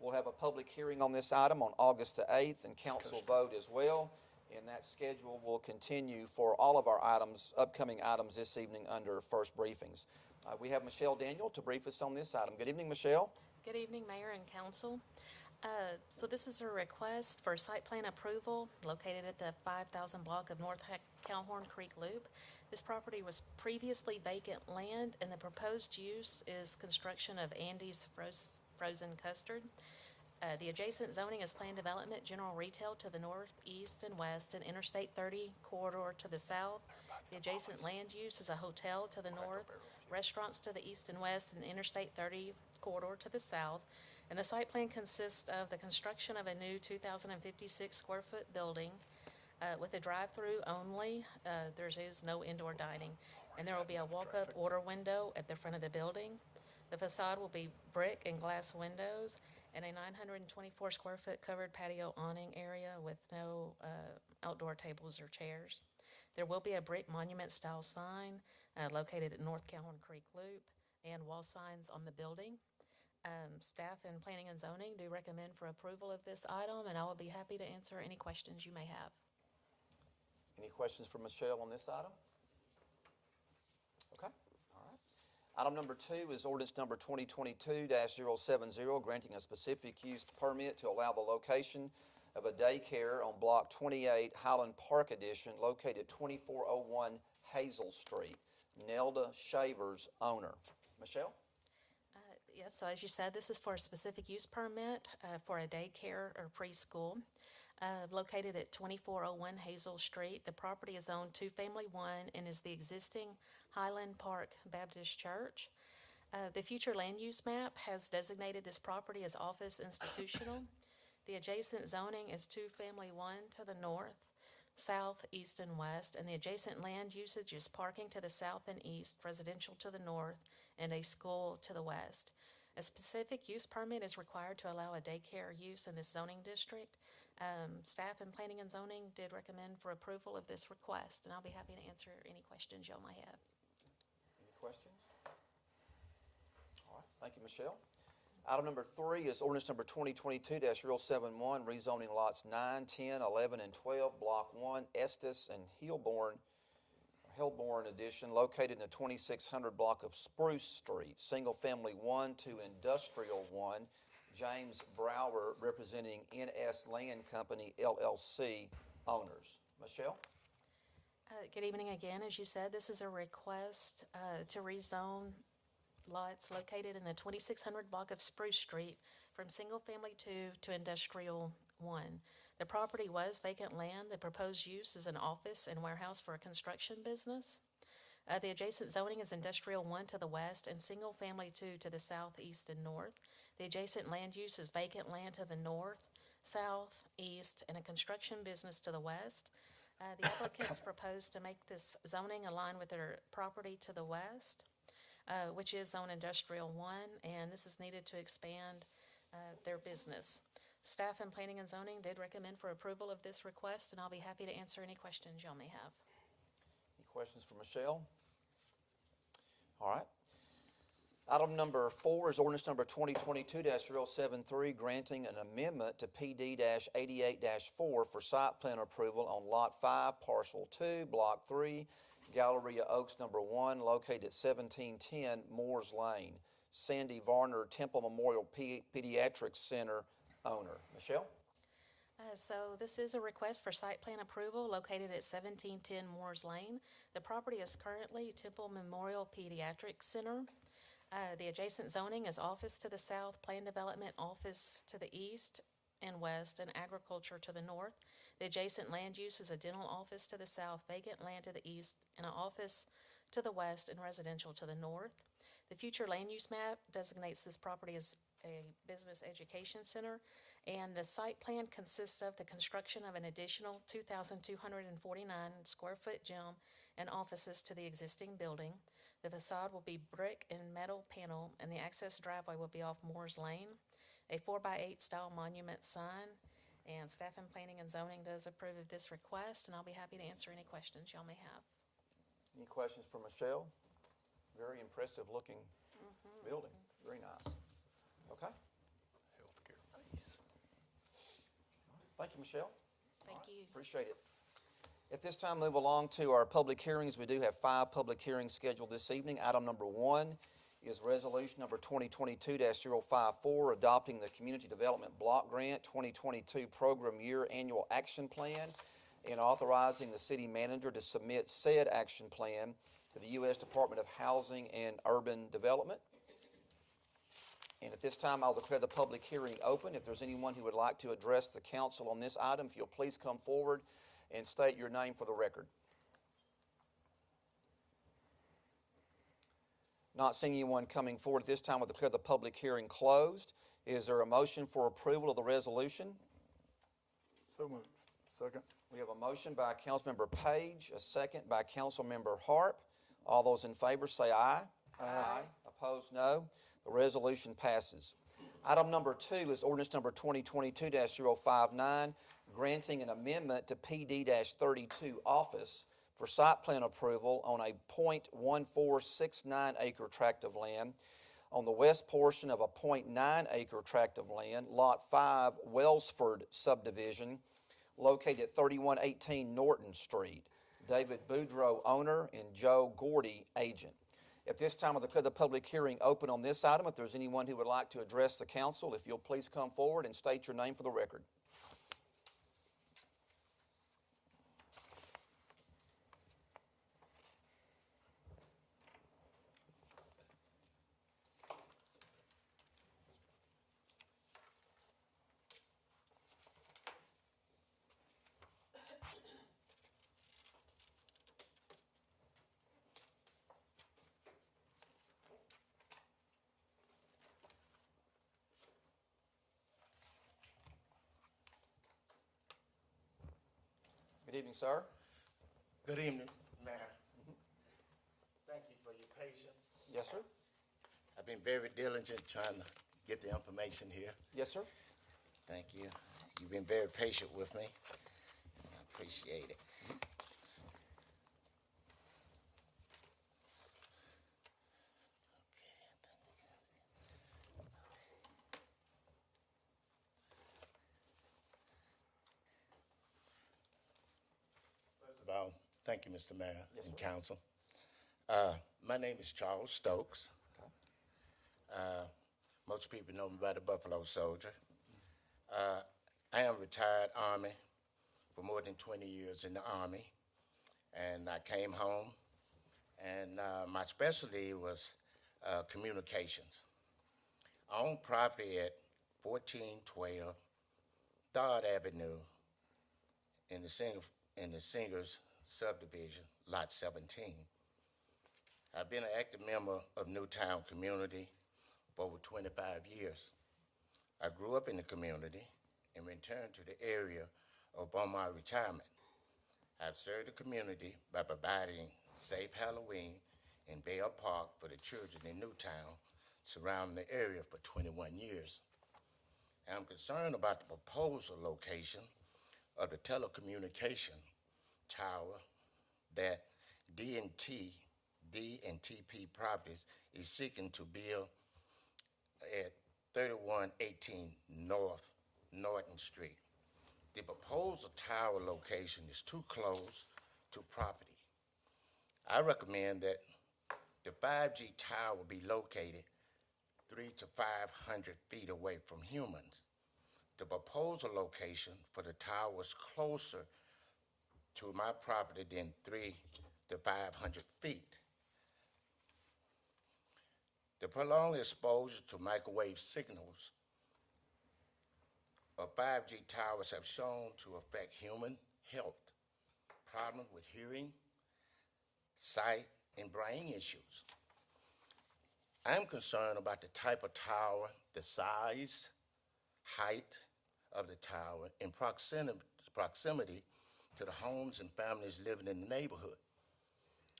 We'll have a public hearing on this item on August the 8th and council vote as well. And that schedule will continue for all of our items, upcoming items this evening under first briefings. We have Michelle Daniel to brief us on this item. Good evening, Michelle. Good evening, Mayor and Council. So this is a request for site plan approval located at the 5,000 block of North Calhoun Creek Loop. This property was previously vacant land, and the proposed use is construction of Andy's Frozen Custard. The adjacent zoning is planned development, general retail to the north, east, and west, and Interstate 30 corridor to the south. The adjacent land use is a hotel to the north, restaurants to the east and west, and Interstate 30 corridor to the south. And the site plan consists of the construction of a new 2,056 square foot building with a drive-through only. There is no indoor dining. And there will be a walk-up order window at the front of the building. The facade will be brick and glass windows and a 924 square foot covered patio awning area with no outdoor tables or chairs. There will be a brick monument style sign located at North Calhoun Creek Loop and wall signs on the building. Staff and Planning and Zoning do recommend for approval of this item, and I will be happy to answer any questions you may have. Any questions for Michelle on this item? Okay, all right. Item number 2 is ordinance number 2022-070, granting a specific use permit to allow the location of a daycare on Block 28, Highland Park Edition, located at 2401 Hazel Street. Nelda Shavers, owner. Michelle? Yes, so as you said, this is for a specific use permit for a daycare or preschool located at 2401 Hazel Street. The property is owned 2-Family 1 and is the existing Highland Park Baptist Church. The future land use map has designated this property as office institutional. The adjacent zoning is 2-Family 1 to the north, south, east, and west, and the adjacent land usage is parking to the south and east, residential to the north, and a school to the west. A specific use permit is required to allow a daycare use in this zoning district. Staff and Planning and Zoning did recommend for approval of this request, and I'll be happy to answer any questions y'all might have. Any questions? All right, thank you, Michelle. Item number 3 is ordinance number 2022-071, rezoning lots 9, 10, 11, and 12, Block 1, Estes and Hillborn Edition, located in the 2600 block of Spruce Street, Single Family 1 to Industrial 1, James Brower, representing NS Land Company, LLC, owners. Michelle? Good evening again. As you said, this is a request to rezone lots located in the 2600 block of Spruce Street from Single Family 2 to Industrial 1. The property was vacant land. The proposed use is an office and warehouse for a construction business. The adjacent zoning is Industrial 1 to the west and Single Family 2 to the south, east, and north. The adjacent land use is vacant land to the north, south, east, and a construction business to the west. The applicants propose to make this zoning align with their property to the west, which is Zone Industrial 1, and this is needed to expand their business. Staff and Planning and Zoning did recommend for approval of this request, and I'll be happy to answer any questions y'all may have. Any questions for Michelle? All right. Item number 4 is ordinance number 2022-073, granting an amendment to PD-88-4 for site plan approval on Lot 5, Parcel 2, Block 3, Galleria Oaks number 1, located at 1710 Moores Lane. Sandy Varner Temple Memorial Pediatrics Center, owner. Michelle? So this is a request for site plan approval located at 1710 Moores Lane. The property is currently Temple Memorial Pediatric Center. The adjacent zoning is office to the south, plan development office to the east and west, and agriculture to the north. The adjacent land use is a dental office to the south, vacant land to the east, and an office to the west, and residential to the north. The future land use map designates this property as a business education center, and the site plan consists of the construction of an additional 2,249 square foot gym and offices to the existing building. The facade will be brick and metal panel, and the access driveway will be off Moores Lane. A 4x8 style monument sign, and staff and planning and zoning does approve of this request, and I'll be happy to answer any questions y'all may have. Any questions for Michelle? Very impressive looking building. Very nice. Okay. Healthcare piece. Thank you, Michelle. Thank you. Appreciate it. At this time, move along to our public hearings. We do have 5 public hearings scheduled this evening. Item number 1 is resolution number 2022-054, adopting the Community Development Block Grant 2022 Program Year Annual Action Plan and authorizing the city manager to submit said action plan to the U.S. Department of Housing and Urban Development. And at this time, I'll declare the public hearing open. If there's anyone who would like to address the council on this item, if you'll please come forward and state your name for the record. Not seeing anyone coming forward at this time, I'll declare the public hearing closed. Is there a motion for approval of the resolution? So moved. Second. We have a motion by Councilmember Page, a second by Councilmember Harp. All those in favor say aye. Aye. Opposed, no. The resolution passes. Item number 2 is ordinance number 2022-059, granting an amendment to PD-32 office for site plan approval on a .1469 acre tract of land on the west portion of a .9 acre tract of land, Lot 5, Wellsford subdivision, located at 3118 Norton Street. David Boudreau, owner, and Joe Gordy, agent. At this time, I'll declare the public hearing open on this item. If there's anyone who would like to address the council, if you'll please come forward and state your name for the record. Good evening, sir. Good evening, Mayor. Thank you for your patience. Yes, sir. I've been very diligent trying to get the information here. Yes, sir. Thank you. You've been very patient with me. I appreciate it. Thank you, Mr. Mayor and Council. My name is Charles Stokes. Most people know me by the Buffalo Soldier. I am retired Army for more than 20 years in the Army, and I came home, and my specialty was communications. I own property at 1412 Dodd Avenue in the Singers subdivision, Lot 17. I've been an active member of Newtown community for over 25 years. I grew up in the community and returned to the area upon my retirement. I've served the community by providing safe Halloween in Bell Park for the children in Newtown, surrounding the area for 21 years. I'm concerned about the proposal location of the telecommunication tower that D&TP Properties is seeking to build at 3118 North Norton Street. The proposed tower location is too close to property. I recommend that the 5G tower be located 300 to 500 feet away from humans. The proposal location for the tower was closer to my property than 300 to 500 feet. The prolonged exposure to microwave signals of 5G towers have shown to affect human health, problems with hearing, sight, and brain issues. I'm concerned about the type of tower, the size, height of the tower, and proximity to the homes and families living in the neighborhood,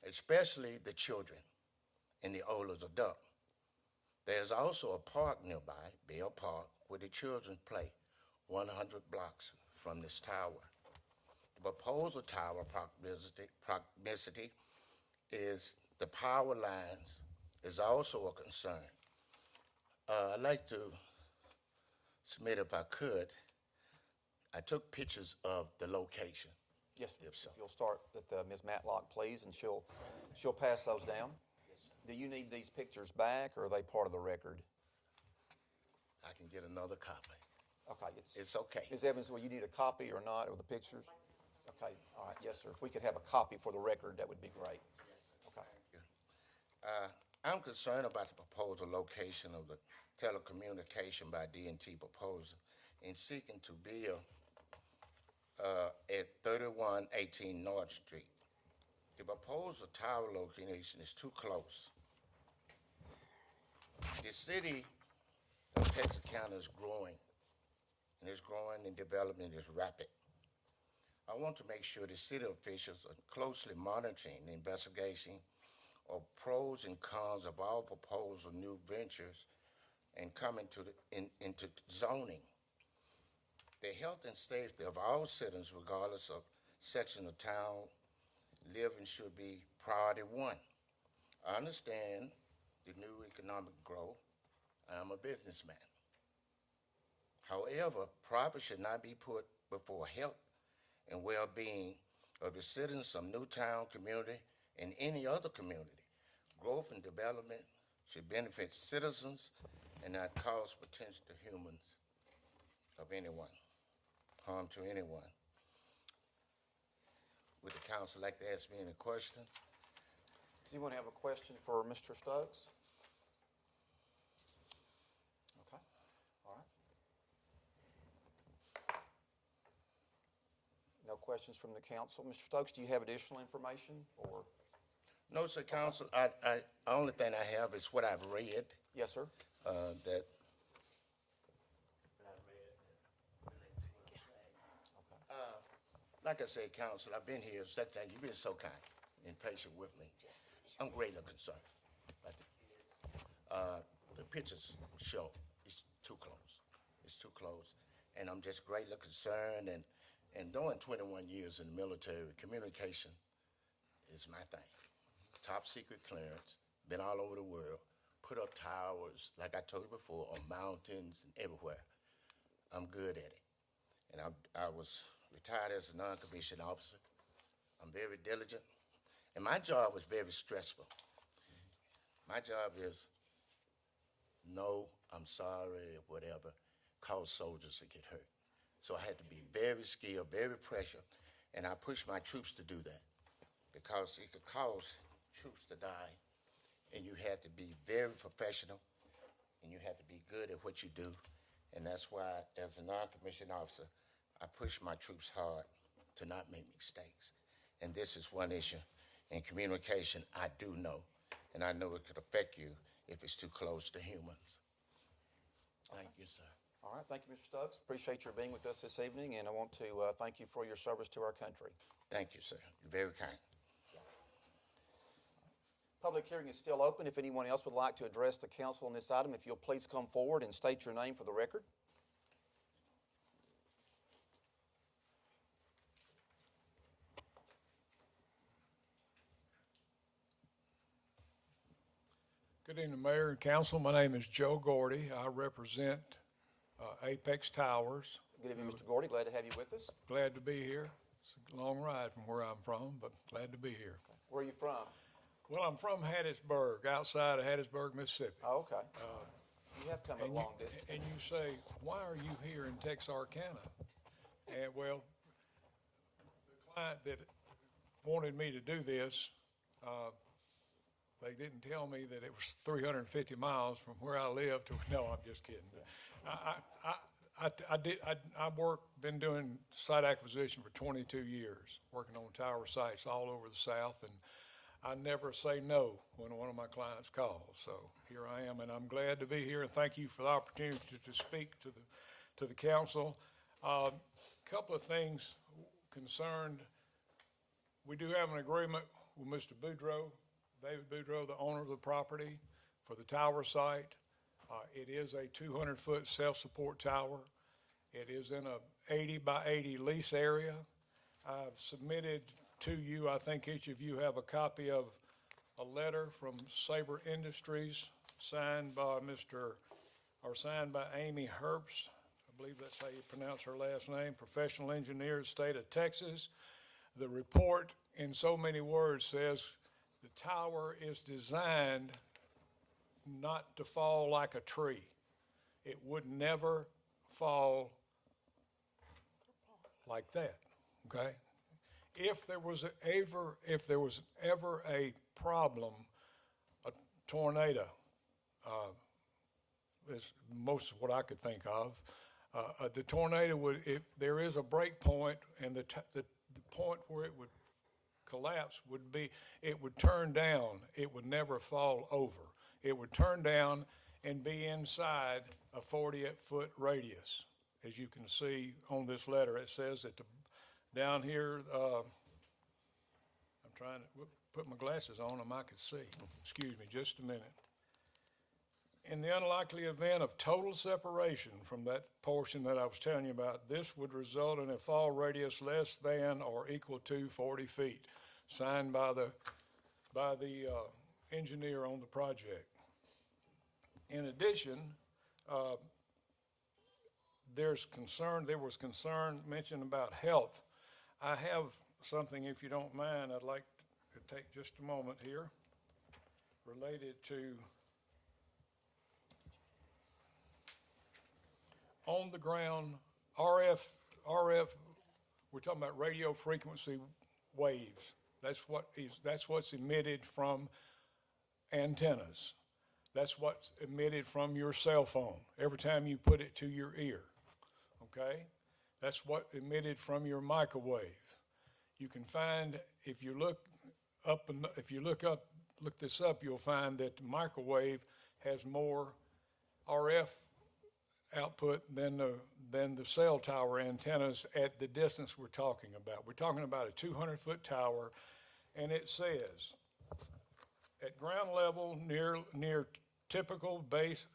especially the children and the older adults. There's also a park nearby, Bell Park, where the children play 100 blocks from this tower. The proposal tower proximity is the power lines is also a concern. I'd like to submit, if I could, I took pictures of the location. Yes, If so. you'll start with Ms. Matlock, please, and she'll pass those down. Do you need these pictures back, or are they part of the record? I can get another copy. Okay, It's okay. Ms. Evans, will you need a copy or not of the pictures? Okay, all right, yes, sir. If we could have a copy for the record, that would be great. Okay. I'm concerned about the proposal location of the telecommunication by D&T proposal in seeking to build at 3118 North Street. The proposal tower location is too close. The city of Texarkana is growing, and it's growing and development is rapid. I want to make sure the city officials are closely monitoring the investigation of pros and cons of all proposed new ventures and coming to into zoning. The health and safety of all citizens, regardless of section of town living, should be priority one. I understand the new economic growth. I'm a businessman. However, profit should not be put before health and well-being of the citizens of Newtown community and any other community. Growth and development should benefit citizens and not cause potential to humans of anyone, harm to anyone. Would the council like to ask me any questions? Does anyone have a question for Mr. Stokes? Okay, all right. No questions from the council. Mr. Stokes, do you have additional information, or? No, sir, council. The only thing I have is what I've read. Yes, sir. That. Like I said, council, I've been here, you've been so kind and patient with me. I'm greatly concerned. The pictures show it's too close. It's too close. And I'm just greatly concerned, and doing 21 years in the military, communication is my thing. Top secret clearance, been all over the world, put up towers, like I told you before, on mountains and everywhere. I'm good at it. And I was retired as a non-commissioned officer. I'm very diligent. And my job was very stressful. My job is no, I'm sorry, whatever, cause soldiers to get hurt. So I had to be very skilled, very pressured, and I pushed my troops to do that because it could cause troops to die, and you had to be very professional, and you had to be good at what you do, and that's why, as a non-commissioned officer, I push my troops hard to not make mistakes. And this is one issue. In communication, I do know, and I know it could affect you if it's too close to humans. Thank you, sir. All right, thank you, Mr. Stokes. Appreciate your being with us this evening, and I want to thank you for your service to our country. Thank you, sir. You're very kind. Public hearing is still open. If anyone else would like to address the council on this item, if you'll please come forward and state your name for the record. Good evening, Mayor and Council. My name is Joe Gordy. I represent Apex Towers. Good evening, Mr. Gordy. Glad to have you with us. Glad to be here. It's a long ride from where I'm from, but glad to be here. Where are you from? Well, I'm from Hattiesburg, outside of Hattiesburg, Mississippi. Oh, okay. You have come a long distance. And you say, why are you here in Texarkana? And well, the client that wanted me to do this, they didn't tell me that it was 350 miles from where I live to, no, I'm just kidding. Been doing site acquisition for 22 years, working on tower sites all over the South, and I never say no when one of my clients calls. So here I am, and I'm glad to be here, and thank you for the opportunity to speak to the council. Couple of things concerned. We do have an agreement with Mr. Boudreau, David Boudreau, the owner of the property, for the tower site. It is a 200-foot self-support tower. It is in a 80 by 80 lease area. I've submitted to you, I think each of you have a copy of a letter from Sabre Industries signed by Amy Herbst. I believe that's how you pronounce her last name, professional engineer, state of Texas. The report, in so many words, says the tower is designed not to fall like a tree. It would never fall like that, okay? If there was ever a problem, a tornado, is most of what I could think of. The tornado would, if there is a break point, and the point where it would collapse would be, it would turn down. It would never fall over. It would turn down and be inside a 48-foot radius. As you can see on this letter, it says that down here, I'm trying to put my glasses on, I could see. Excuse me, just a minute. In the unlikely event of total separation from that portion that I was telling you about, this would result in a fall radius less than or equal to 40 feet, signed by the engineer on the project. In addition, there was concern mentioned about health. I have something, if you don't mind, I'd like to take just a moment here related to on the ground RF, we're talking about radio frequency waves. That's what's emitted from antennas. That's what's emitted from your cell phone every time you put it to your ear, okay? That's what emitted from your microwave. You can find, if you look this up, you'll find that the microwave has more RF output than the cell tower antennas at the distance we're talking about. We're talking about a 200-foot tower, and it says, at ground level near typical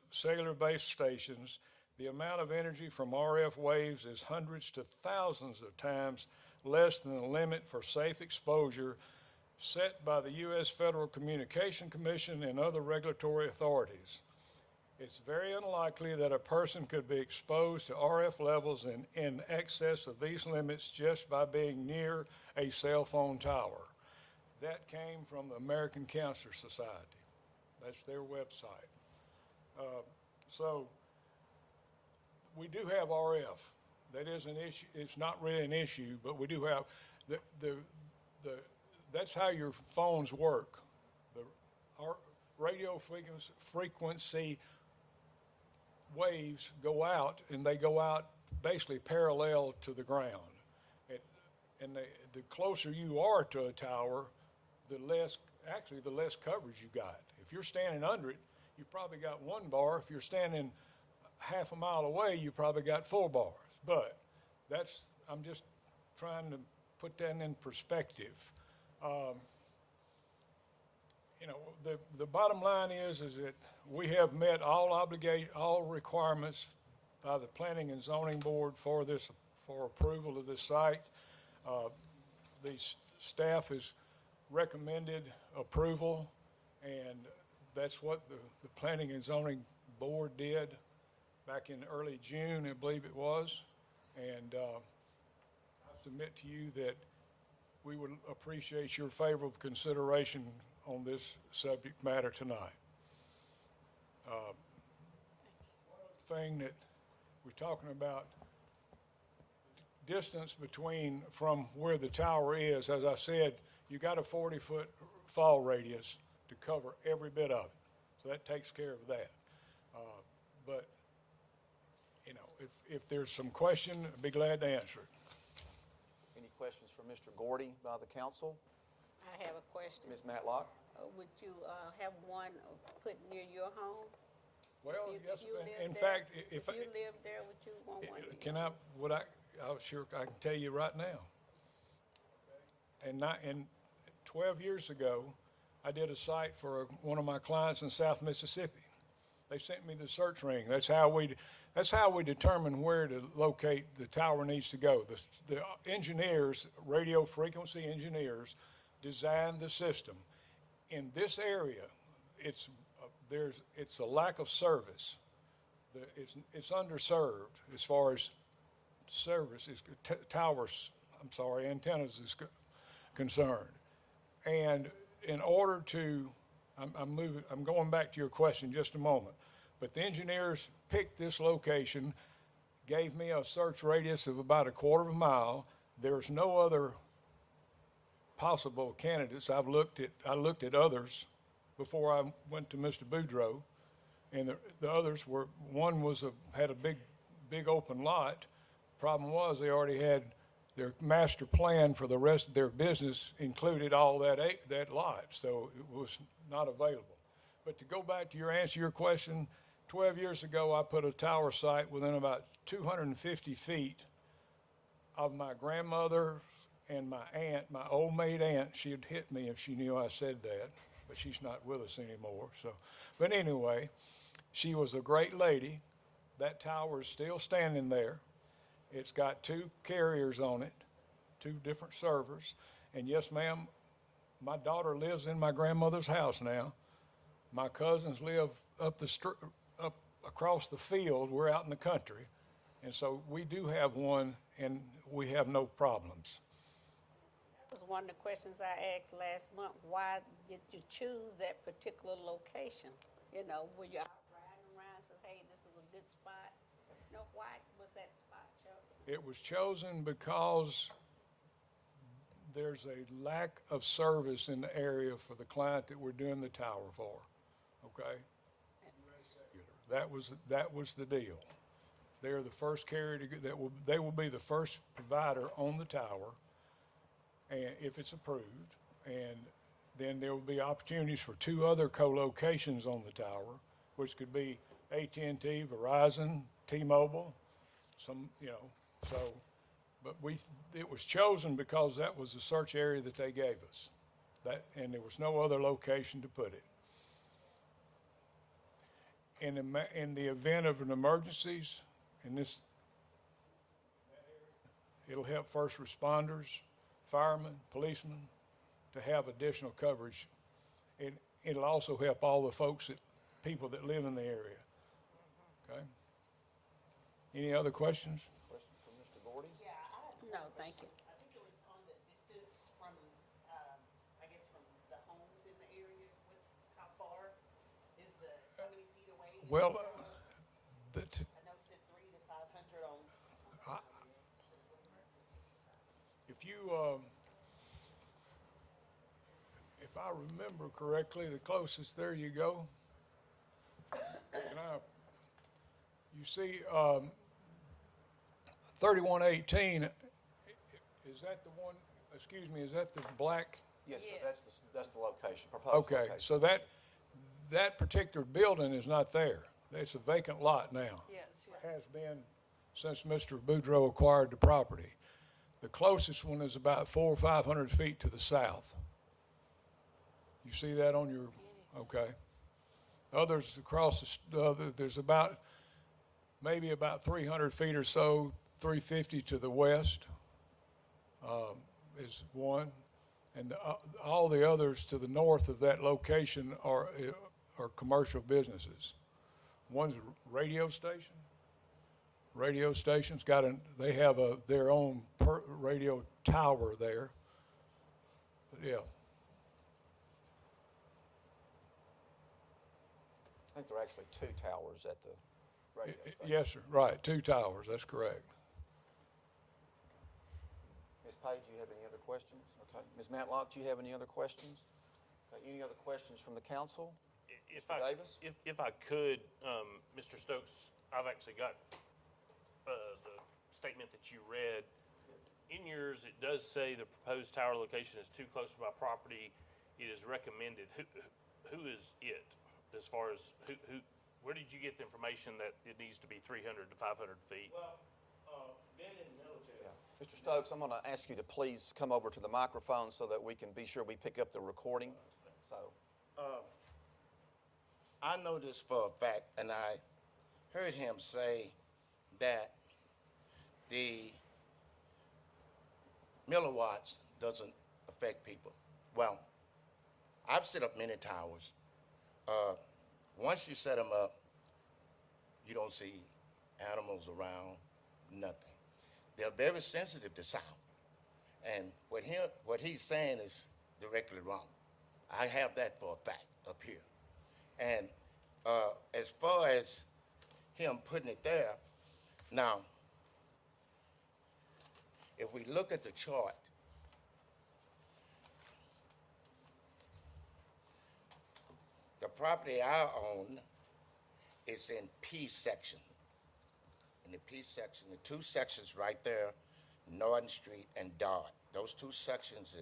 cellular base stations, the amount of energy from RF waves is hundreds to thousands of times less than the limit for safe exposure set by the U.S. Federal Communication Commission and other regulatory authorities. It's very unlikely that a person could be exposed to RF levels in excess of these limits just by being near a cell phone tower. That came from the American Cancer Society. That's their website. So we do have RF. That is an issue. It's not really an issue, but we do have that's how your phones work. Our radio frequency waves go out, and they go out basically parallel to the ground. The closer you are to a tower, the less coverage you got. If you're standing under it, you probably got 1 bar. If you're standing half a mile away, you probably got 4 bars. But I'm just trying to put that in perspective. The bottom line is that we have met all requirements by the Planning and Zoning Board for approval of this site. The staff has recommended approval, and that's what the Planning and Zoning Board did back in early June, I believe it was. And I submit to you that we would appreciate your favorable consideration on this subject matter tonight. thing that we're talking about distance from where the tower is. As I said, you got a 40-foot fall radius to cover every bit of it. So that takes care of that. But, you know, if there's some question, I'd be glad to answer it. Any questions for Mr. Gordy by the council? I have a question. Ms. Matlock? Would you have one put near your home? Well, yes, If you lived in there- fact, if you lived there, would you want one? can I, sure, I can tell you right now. And 12 years ago, I did a site for one of my clients in South Mississippi. They sent me the search ring. That's how we determine where to locate the tower needs to go. The engineers, radio frequency engineers, designed the system. In this area, it's a lack of service. It's underserved as far as service is antennas is concerned. And in order to, I'm going back to your question in just a moment, but the engineers picked this location, gave me a search radius of about a quarter of a mile. There's no other possible candidates. I looked at others before I went to Mr. Boudreau, and the others were, one had a big open lot. Problem was they already had their master plan for the rest of their business included all that lot, so it was not available. But to go back to your question, 12 years ago I put a tower site within about 250 feet of my grandmother and my aunt, my old maid aunt. She'd hit me if she knew I said that, but she's not with us anymore. But anyway, she was a great lady. That tower is still standing there. It's got 2 carriers on it, 2 different servers. And yes, ma'am, my daughter lives in my grandmother's house now. My cousins live up across the field. We're out in the country. And so we do have one, and we have no problems. That was one of the questions I asked last month. Why did you choose that particular location? You know, were you out riding around and said, hey, this is a good spot? No, why was that spot chosen? It was chosen because there's a lack of service in the area for the client that we're doing the tower for, okay? That was the deal. They're the first carrier they will be the first provider on the tower, and if it's approved, and then there will be opportunities for 2 other co-locations on the tower, which could be AT&T, Verizon, T-Mobile, but it was chosen because that was the search area that they gave us, and there was no other location to put it. In the event of an emergencies, it'll help first responders, firemen, policemen to have additional coverage. It'll also help all the people that live in the area. Okay? Any other questions? Question from Mr. Gordy? Yeah, No, thank you. I think it was on the distance from, I guess, from the homes in the area. How far is how many feet away? Well, I know it said 300 to 500 on. If I remember correctly, the closest, there you go. You see, 3118, is that the one, excuse me, is that the black? Yes, sir, that's the location, proposed Okay, location. so that particular building is not there. It's a vacant lot now. Yes. Has been since Mr. Boudreau acquired the property. The closest one is about 400 or 500 feet to the south. You see that on your, okay. Others across there's maybe about 300 feet or so, 350 to the west is one. And all the others to the north of that location are commercial businesses. One's a radio station. Radio station's they have their own radio tower there. But yeah. I think there are actually 2 towers at radio station. Yes, sir, right, 2 towers, that's correct. Ms. Page, do you have any other questions? Okay. Ms. Matlock, do you have any other questions? Okay. Any other questions from the council? Mr. Davis? If I could, Mr. Stokes, I've actually got the statement that you read. In yours, it does say the proposed tower location is too close to my property. It is recommended. Who is it? As far as where did you get the information that it needs to be 300 to 500 feet? Well, being in the military. Mr. Stokes, I'm going to ask you to please come over to the microphone so that we can be sure we pick up the recording. So, I know this for a fact, and I heard him say that the milliwatts doesn't affect people. Well, I've set up many towers. Once you set them up, you don't see animals around, nothing. They're very sensitive to sound. And what he's saying is directly wrong. I have that for a fact up here. And as far as him putting it there, now, if we look at the chart, the property I own is in P section. In the P section, the 2 sections right there, Norton Street and Dodd. Those 2 sections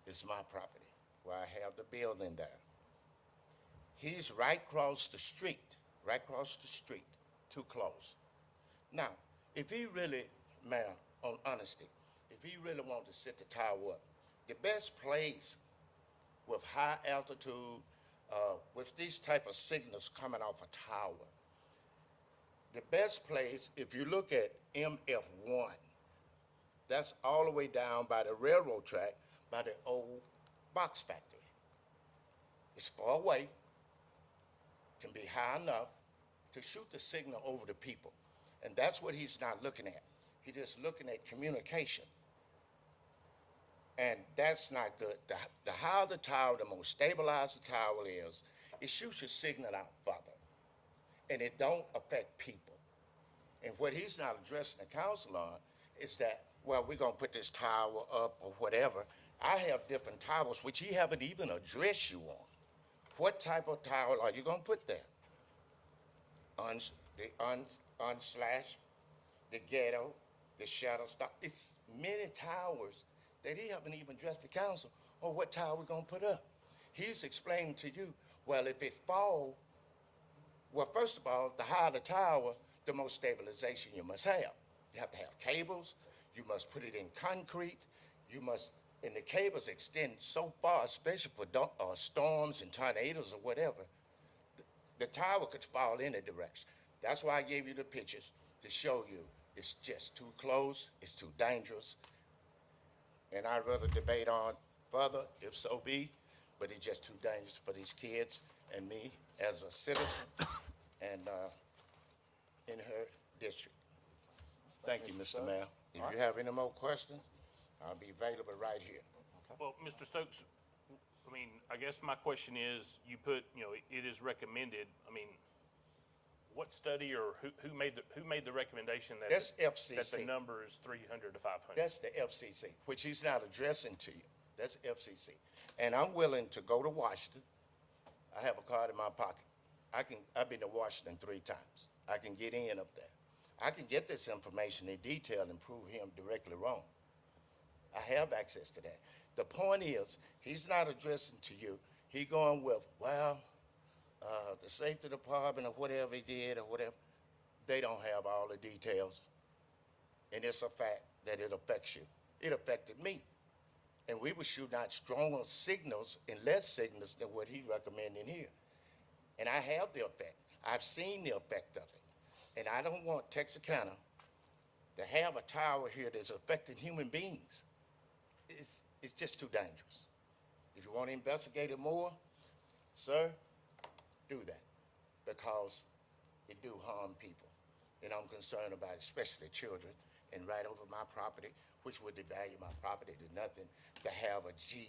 is my property, where I have the building there. He's right across the street, too close. Now, if he really, Mayor, on honesty, if he really wanted to set the tower up, the best place with high altitude, with these type of signals coming off a tower, the best place, if you look at MF1, that's all the way down by the railroad track, by the old box factory. It's far away, can be high enough to shoot the signal over the people. And that's what he's not looking at. He's just looking at communication. And that's not good. The higher the tower, the more stabilized the tower is, it shoots your signal out further. And it don't affect people. And what he's not addressing the council on is that, well, we're gonna put this tower up or whatever. I have different towers which he haven't even addressed you on. What type of tower are you gonna put there? Unslash, the ghetto, the shadow stop. It's many towers that he haven't even addressed the council on what tower we're gonna put up. He's explaining to you, well, if it fall, well, first of all, the higher the tower, the more stabilization you must have. You have to have cables, you must put it in concrete, you must, and the cables extend so far, especially for storms and tornadoes or whatever, the tower could fall any direction. That's why I gave you the pictures to show you it's just too close, it's too dangerous, and I'd rather debate on further, if so be, but it's just too dangerous for these kids and me as a citizen and in her district. Thank you, Mr. Mayor. If you have any more questions, I'll be available right here. Well, Mr. Stokes, I mean, I guess my question is, you put, it is recommended. I mean, what study or who made the recommendation that That's FCC. that the number is 300 to 500? That's the FCC, which he's not addressing to you. That's FCC. And I'm willing to go to Washington. I have a card in my pocket. I've been to Washington 3 times. I can get in up there. I can get this information in detail and prove him directly wrong. I have access to that. The point is, he's not addressing to you. He going with, well, the safety department or whatever he did or whatever, they don't have all the details. And it's a fact that it affects you. It affected me. And we were shooting out stronger signals and less signals than what he recommending here. And I have the effect. I've seen the effect of it. And I don't want Texarkana to have a tower here that's affecting human beings. It's just too dangerous. If you want to investigate it more, sir, do that, because it do harm people. And I'm concerned about it, especially children, and right over my property, which would devalue my property to nothing, to have a G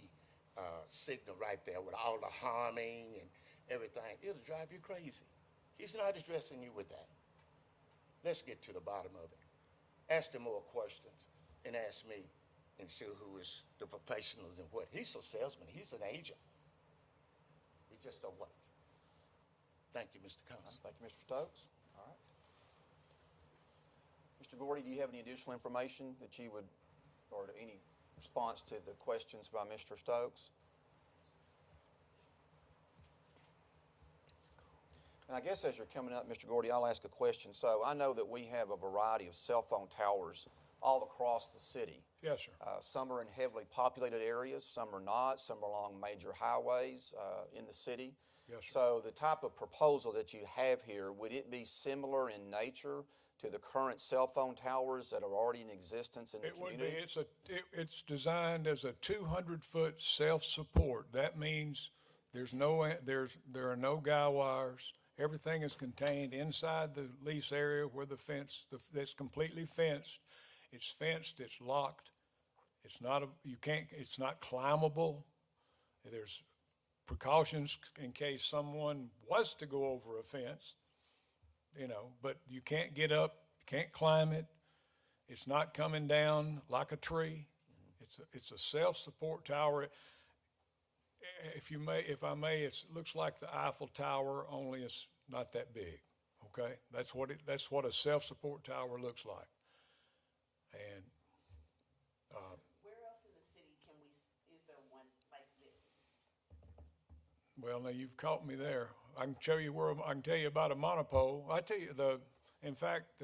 signal right there with all the harming and everything. It'll drive you crazy. He's not addressing you with that. Let's get to the bottom of it. Ask him more questions and ask me and see who is the professionals and what. He's a salesman. He's an agent. He just don't work. Thank you, Mr. Council. Thank you, Mr. Stokes. All right. Mr. Gordy, do you have any additional information that you would, or any response to the questions by Mr. Stokes? And I guess as you're coming up, Mr. Gordy, I'll ask a question. So I know that we have a variety of cell phone towers all across the city. Yes, sir. Some are in heavily populated areas, some are not, some are along major highways in the city. Yes, sir. So the type of proposal that you have here, would it be similar in nature to the current cell phone towers that are already in existence in the community? It would be. It's designed as a 200-foot self-support. That means there are no guy wires. Everything is contained inside the lease area where the fence, that's completely fenced. It's fenced, it's locked. It's not climbable. There's precautions in case someone was to go over a fence, but you can't get up, can't climb it. It's not coming down like a tree. It's a self-support tower. If I may, it looks like the Eiffel Tower, only it's not that big. Okay, that's what a self-support tower looks like. And where else in the city is there one like this? well, now you've caught me there. I can tell you about a monopole. In fact,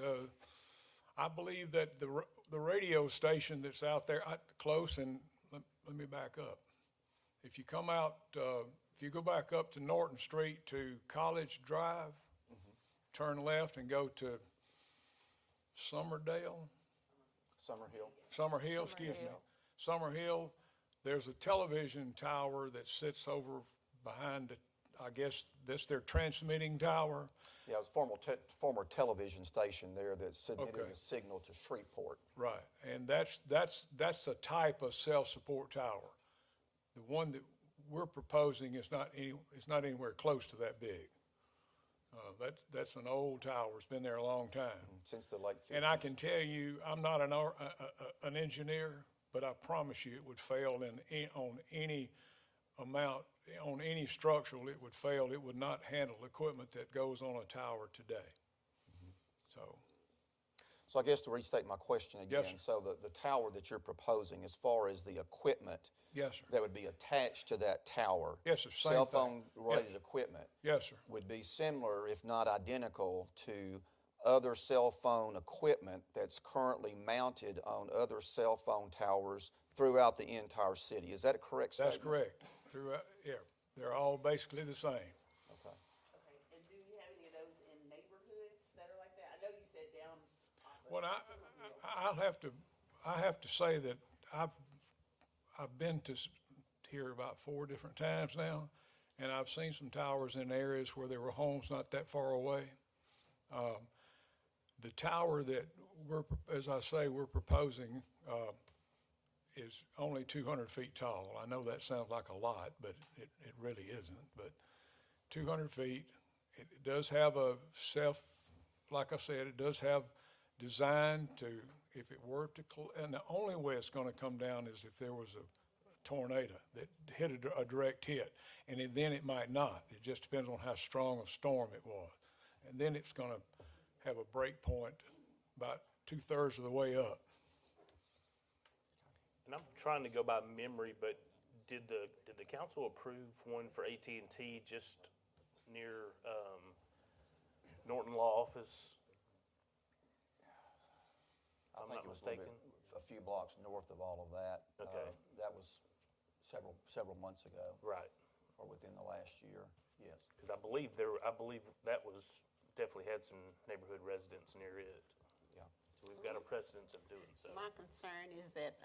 I believe that the radio station that's out there close, and let me back up. If you come out, if you go back up to Norton Street to College Drive, turn left and go to Summerhill, Summerhill, there's a television tower that sits over behind it. I guess that's their transmitting tower. Yeah, it was former television station there that submitted a signal to Shreveport. Right, and that's a type of self-support tower. The one that we're proposing is not anywhere close to that big. That's an old tower. It's been there a long time. Since the late 50s. And I can tell you, I'm not an engineer, but I promise you it would fail on any amount, on any structural, it would fail. It would not handle equipment that goes on a tower today. So I guess to restate my question again, Yes, sir. so the tower that you're proposing, as far as the equipment Yes, sir. that would be attached to that tower, Yes, sir. Same cell thing. phone related equipment, Yes, sir. would be similar, if not identical, to other cell phone equipment that's currently mounted on other cell phone towers throughout the entire city. Is that a correct statement? That's correct. They're all basically the same. Okay. Okay, and do you have any of those in neighborhoods that are like that? I know you said down. Well, I have to say that I've been to here about 4 different times now, and I've seen some towers in areas where there were homes not that far away. The tower that we're proposing is only 200 feet tall. I know that sounds like a lot, but it really isn't. But 200 feet, it does have like I said, it does have design to, if it were to, and the only way it's going to come down is if there was a tornado that hit a direct hit, and then it might not. It just depends on how strong a storm it was. And then it's going to have a break point about 2/3 of the way up. And I'm trying to go by memory, but did the council approve one for AT&T just near Norton Law Office? I I'm think not it was mistaken. a few blocks north of all of that. Okay. That was several months ago. Right. Or within the last year, yes. Because I believe that was definitely had some neighborhood residents near it. Yeah. So we've got a precedence of doing so. My concern is that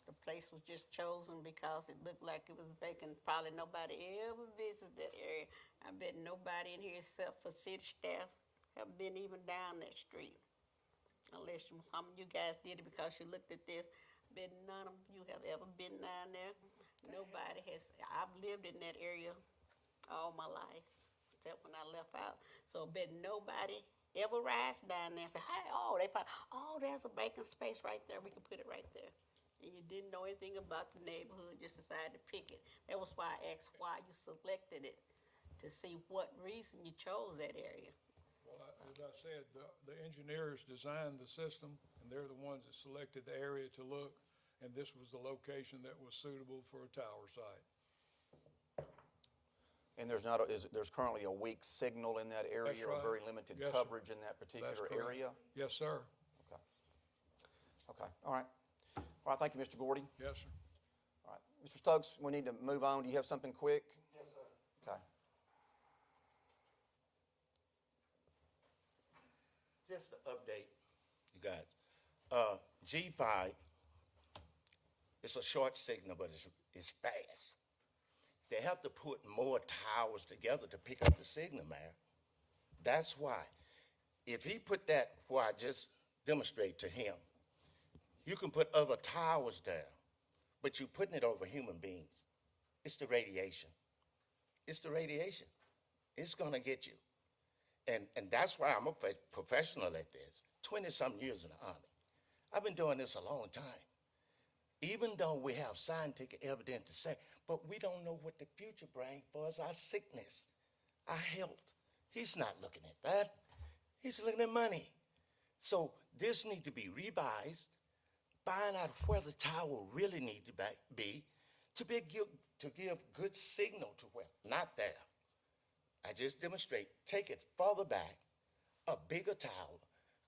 the place was just chosen because it looked like it was vacant. Probably nobody ever visited that area. I bet nobody in here except for city staff have been even down that street. Unless some of you guys did it because you looked at this. Bet none of you have ever been down there. Nobody has. I've lived in that area all my life. except when I left out. So bet nobody ever rides down there and say, hey, oh, they probably, oh, there's a vacant space right there. We can put it right there. And you didn't know anything about the neighborhood, just decided to pick it. That was why I asked why you selected it, to see what reason you chose that area. Well, as I said, the engineers designed the system, and they're the ones that selected the area to look, and this was the location that was suitable for a tower site. And there's currently a weak signal in that area, That's right. or very limited Yes, sir. coverage in that particular That's correct. area? Yes, sir. Okay. Okay, all right. All right, thank you, Mr. Gordy. Yes, sir. All right, Mr. Stokes, we need to move on. Do you have something quick? Yes, sir. Okay. Just to update you guys. G5, it's a short signal, but it's fast. They have to put more towers together to pick up the signal, man. That's why. If he put that, where I just demonstrate to him, you can put other towers there, but you're putting it over human beings. It's the radiation. It's the radiation. It's gonna get you. And that's why I'm a professional at this. 20-some years in the Army. I've been doing this a long time. Even though we have scientific evidence to say, but we don't know what the future brings for us, our sickness, our health. He's not looking at that. He's looking at money. So this needs to be revised, find out where the tower really needs to be to give good signal to where, not there. I just demonstrate, take it further back, a bigger tower,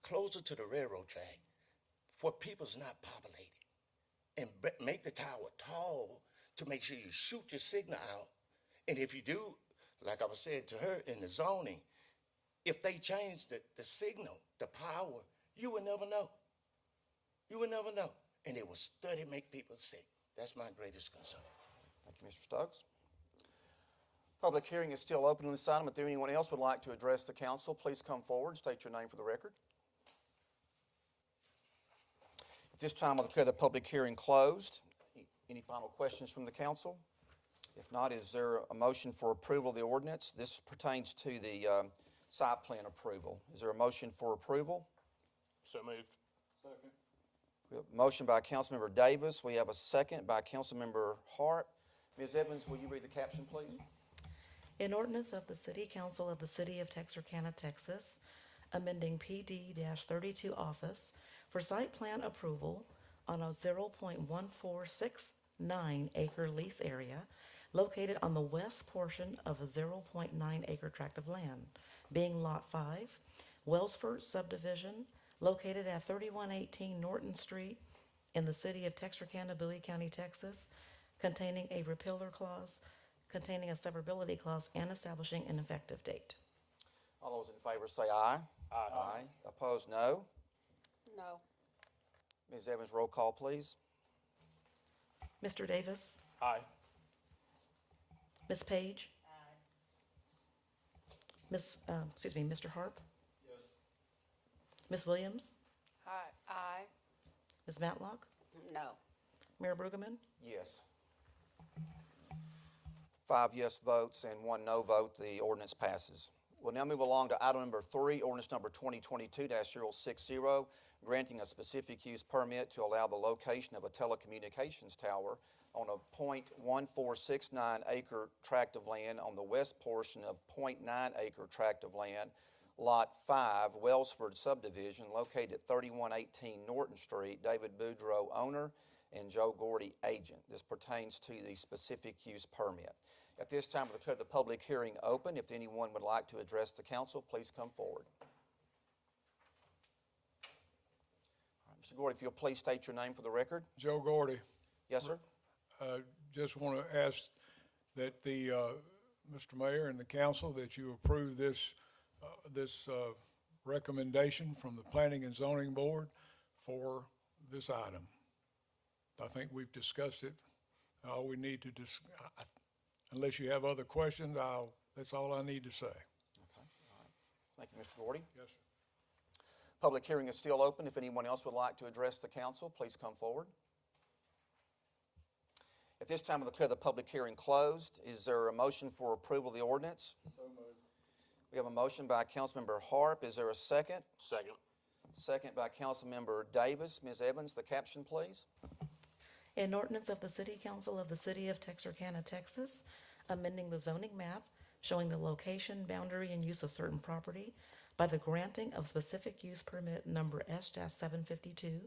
closer to the railroad track, where people's not populated, and make the tower tall to make sure you shoot your signal out. And if you do, like I was saying to her in the zoning, if they change the signal, the power, you will never know. You will never know. And it will study make people sick. That's my greatest concern. Thank you, Mr. Stokes. Public hearing is still open on this item. If there anyone else would like to address the council, please come forward, state your name for the record. At this time, I'll declare the public hearing closed. Any final questions from the council? If not, is there a motion for approval of the ordinance? This pertains to the site plan approval. Is there a motion for approval? So moved. Second. We have a motion by Councilmember Davis. We have a second by Councilmember Hart. Ms. Evans, will you read the caption, please? An ordinance of the City Council of the City of Texarkana, Texas, amending PD-32 office for site plan approval on a 0.1469 acre lease area located on the west portion of a 0.9 acre tract of land, being Lot 5, Wellsford subdivision, located at 3118 Norton Street in the city of Texarkana, Bowie County, Texas, containing a repealer clause, containing a severability clause, and establishing an effective date. All those in favor say aye. Aye. Aye. Opposed, no. No. Ms. Evans, roll call, please. Mr. Davis? Aye. Ms. Page? Mr. Harp? Yes. Ms. Williams? Aye. Aye. Ms. Matlock? No. Mayor Brueggemann? Yes. 5 yes votes and 1 no vote. The ordinance passes. We'll now move along to item number 3, ordinance number 2022-060, granting a specific use permit to allow the location of a telecommunications tower on a .1469 acre tract of land on the west portion of .9 acre tract of land, Lot 5, Wellsford subdivision, located at 3118 Norton Street. David Boudreau, owner, and Joe Gordy, agent. This pertains to the specific use permit. At this time, we'll declare the public hearing open. If anyone would like to address the council, please come forward. All right, Mr. Gordy, if you'll please state your name for the record. Joe Gordy. Yes, sir. Just want to ask that the, Mr. Mayor and the council, that you approve this recommendation from the Planning and Zoning Board for this item. I think we've discussed it. All we need to unless you have other questions, that's all I need to say. Okay. All right. Thank you, Mr. Gordy. Yes, sir. Public hearing is still open. If anyone else would like to address the council, please come forward. At this time, we'll declare the public hearing closed. Is there a motion for approval of the ordinance? So moved. We have a motion by Councilmember Harp. Is there a second? Second. Second by Councilmember Davis. Ms. Evans, the caption, please. An ordinance of the City Council of the City of Texarkana, Texas, amending the zoning map showing the location, boundary, and use of certain property by the granting of specific use permit number S-752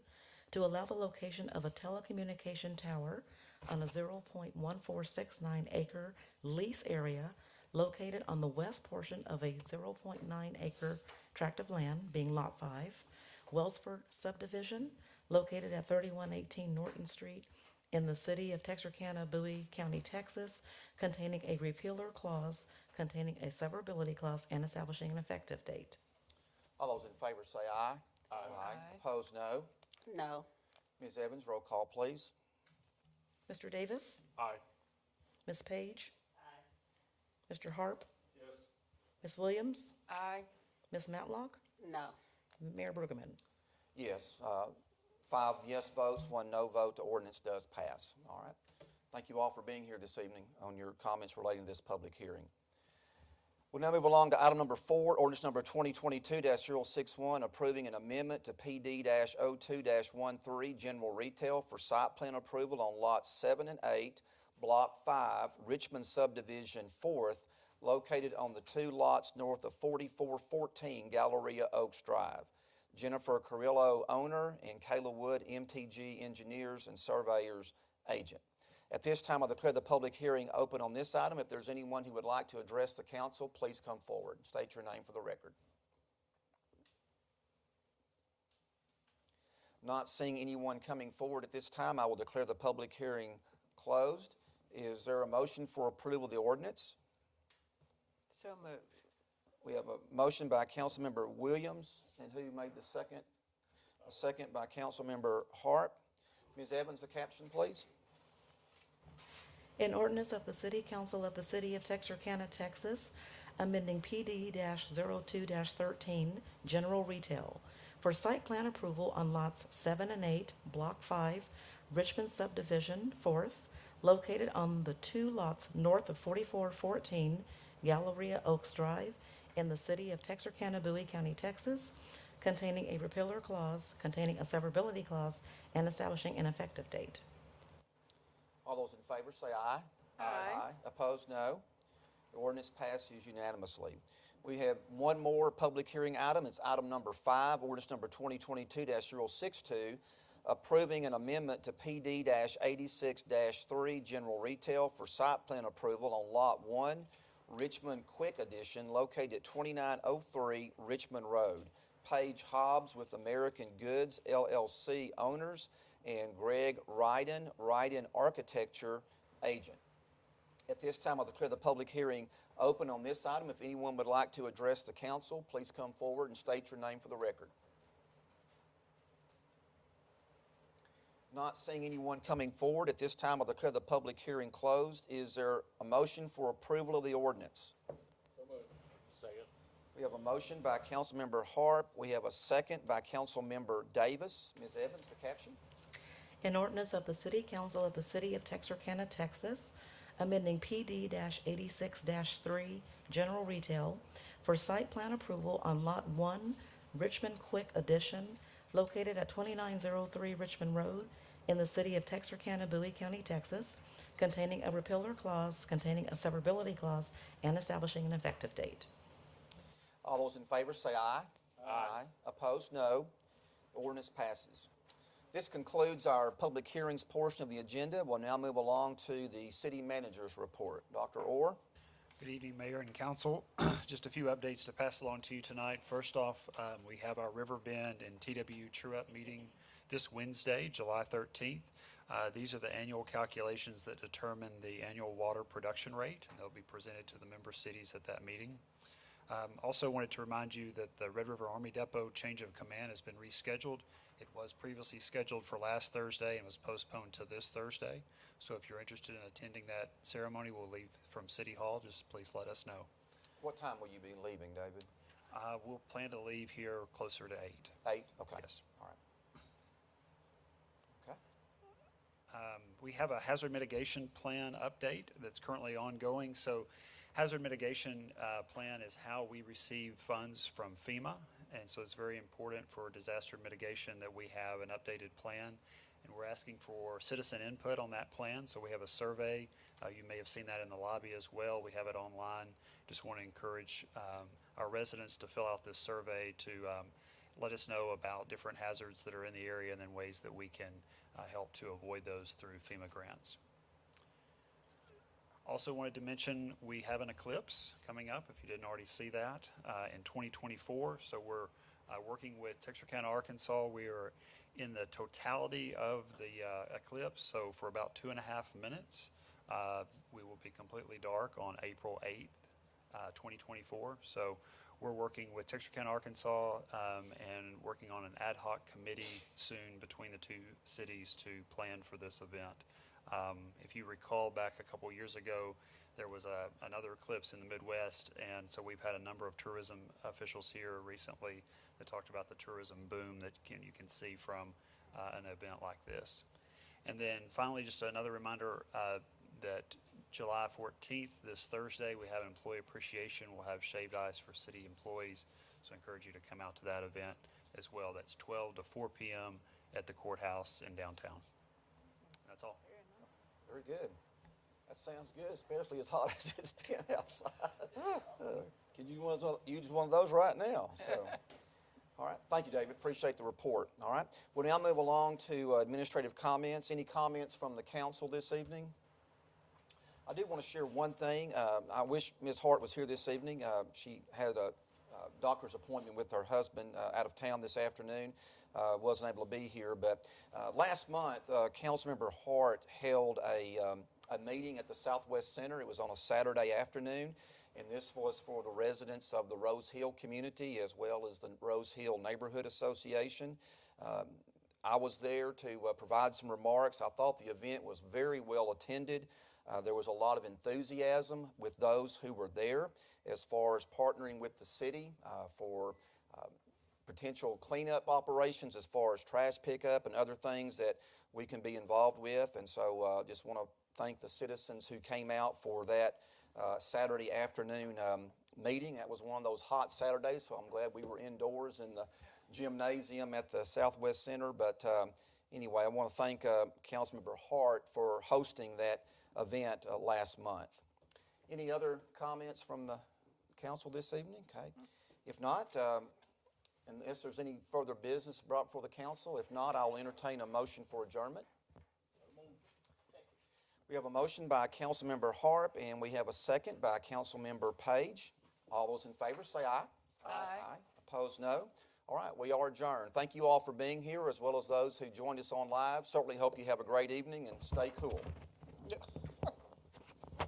to allow the location of a telecommunication tower on a 0.1469 acre lease area located on the west portion of a 0.9 acre tract of land, being Lot 5, Wellsford subdivision, located at 3118 Norton Street in the city of Texarkana, Bowie County, Texas, containing a repealer clause, containing a severability clause, and establishing an effective date. All those in favor say aye. Aye. Opposed, no. No. Ms. Evans, roll call, please. Mr. Davis? Aye. Ms. Page? Aye. Mr. Harp? Yes. Ms. Williams? Aye. Ms. Matlock? No. Mayor Brueggemann? Yes, 5 yes votes, 1 no vote. The ordinance does pass. All right. Thank you all for being here this evening on your comments relating to this public hearing. We'll now move along to item number 4, ordinance number 2022-061, approving an amendment to PD-02-13 General Retail for site plan approval on lots 7 and 8, Block 5, Richmond Subdivision 4th, located on the 2 lots north of 4414 Galleria Oaks Drive. Jennifer Carrillo, owner, and Kayla Wood, MTG Engineers and Surveyors Agent. At this time, I declare the public hearing open on this item. If there's anyone who would like to address the council, please come forward. State your name for the record. Not seeing anyone coming forward at this time, I will declare the public hearing closed. Is there a motion for approval of the ordinance? So moved. We have a motion by Councilmember Williams, and who made the second? A second by Councilmember Harp. Ms. Evans, the caption, please. An ordinance of the City Council of the City of Texarkana, Texas, amending PD-02-13 General Retail for site plan approval on lots 7 and 8, Block 5, Richmond Subdivision 4th, located on the 2 lots north of 4414 Galleria Oaks Drive in the city of Texarkana, Bowie County, Texas, containing a repealer clause, containing a severability clause, and establishing an effective date. All those in favor say aye. Aye. Opposed, no. The ordinance passes unanimously. We have one more public hearing item. It's item number 5, ordinance number 2022-062, approving an amendment to PD-86-3 General Retail for site plan approval on Lot 1, Richmond Quick Edition, located at 2903 Richmond Road. Paige Hobbs with American Goods, LLC owners, and Greg Ryden, Ryden Architecture agent. At this time, I'll declare the public hearing open on this item. If anyone would like to address the council, please come forward and state your name for the record. Not seeing anyone coming forward, at this time I'll declare the public hearing closed. Is there a motion for approval of the ordinance? Second. We have a motion by Councilmember Harp. We have a second by Councilmember Davis. Ms. Evans, the caption. An ordinance of the City Council of the City of Texarkana, Texas, amending PD-86-3 General Retail for site plan approval on Lot 1, Richmond Quick Edition, located at 2903 Richmond Road in the city of Texarkana, Bowie County, Texas, containing a repealer clause, containing a severability clause, and establishing an effective date. All those in favor say aye. Aye. Opposed, no. The ordinance passes. This concludes our public hearings portion of the agenda. We'll now move along to the city manager's report. Dr. Orr. Good evening, Mayor and Council. Just a few updates to pass along to you tonight. First off, we have our River Bend and TW True Up meeting this Wednesday, July 13th. These are the annual calculations that determine the annual water production rate, and they'll be presented to the member cities at that meeting. Also wanted to remind you that the Red River Army Depot change of command has been rescheduled. It was previously scheduled for last Thursday and was postponed to this Thursday. So if you're interested in attending that ceremony, we'll leave from City Hall. Just please let us know. What time will you be leaving, David? We'll plan to leave here closer to 8. 8? Okay. Yes. All right. Okay. We have a hazard mitigation plan update that's currently ongoing. So Hazard mitigation plan is how we receive funds from FEMA, and so it's very important for disaster mitigation that we have an updated plan. And we're asking for citizen input on that plan. So we have a survey. You may have seen that in the lobby as well. We have it online. Just want to encourage our residents to fill out this survey to let us know about different hazards that are in the area and then ways that we can help to avoid those through FEMA grants. Also wanted to mention we have an eclipse coming up, if you didn't already see that, in 2024. So we're working with Texarkana, Arkansas. We are in the totality of the eclipse, so for about 2.5 minutes, we will be completely dark on April 8th, 2024. So we're working with Texarkana, Arkansas, and working on an ad hoc committee soon between the two cities to plan for this event. If you recall back a couple years ago, there was another eclipse in the Midwest, and so we've had a number of tourism officials here recently that talked about the tourism boom that you can see from an event like this. And then finally, just another reminder that July 14th, this Thursday, we have an employee appreciation. We'll have shaved ice for city employees, so I encourage you to come out to that event as well. That's 12 to 4 p.m. at the courthouse in downtown. That's all. Very good. That sounds good, especially as hot as it's been outside. Could you use one of those right now? So, all right. Thank you, David. Appreciate the report. All right. We'll now move along to administrative comments. Any comments from the council this evening? I do want to share one thing. I wish Ms. Hart was here this evening. She had a doctor's appointment with her husband out of town this afternoon. Wasn't able to be here, but last month, Councilmember Hart held a meeting at the Southwest Center. It was on a Saturday afternoon, and this was for the residents of the Rose Hill community as well as the Rose Hill Neighborhood Association. I was there to provide some remarks. I thought the event was very well attended. There was a lot of enthusiasm with those who were there as far as partnering with the city for potential cleanup operations as far as trash pickup and other things that we can be involved with. And so just want to thank the citizens who came out for that Saturday afternoon meeting. That was one of those hot Saturdays, so I'm glad we were indoors in the gymnasium at the Southwest Center. But anyway, I want to thank Councilmember Hart for hosting that event last month. Any other comments from the council this evening? Okay. If not, unless there's any further business brought before the council, if not, I'll entertain a motion for adjournment. We have a motion by Councilmember Harp, and we have a second by Councilmember Page. All those in favor say aye. Aye. Opposed, no. All right, we are adjourned. Thank you all for being here, as well as those who joined us on live. Certainly hope you have a great evening, and stay cool.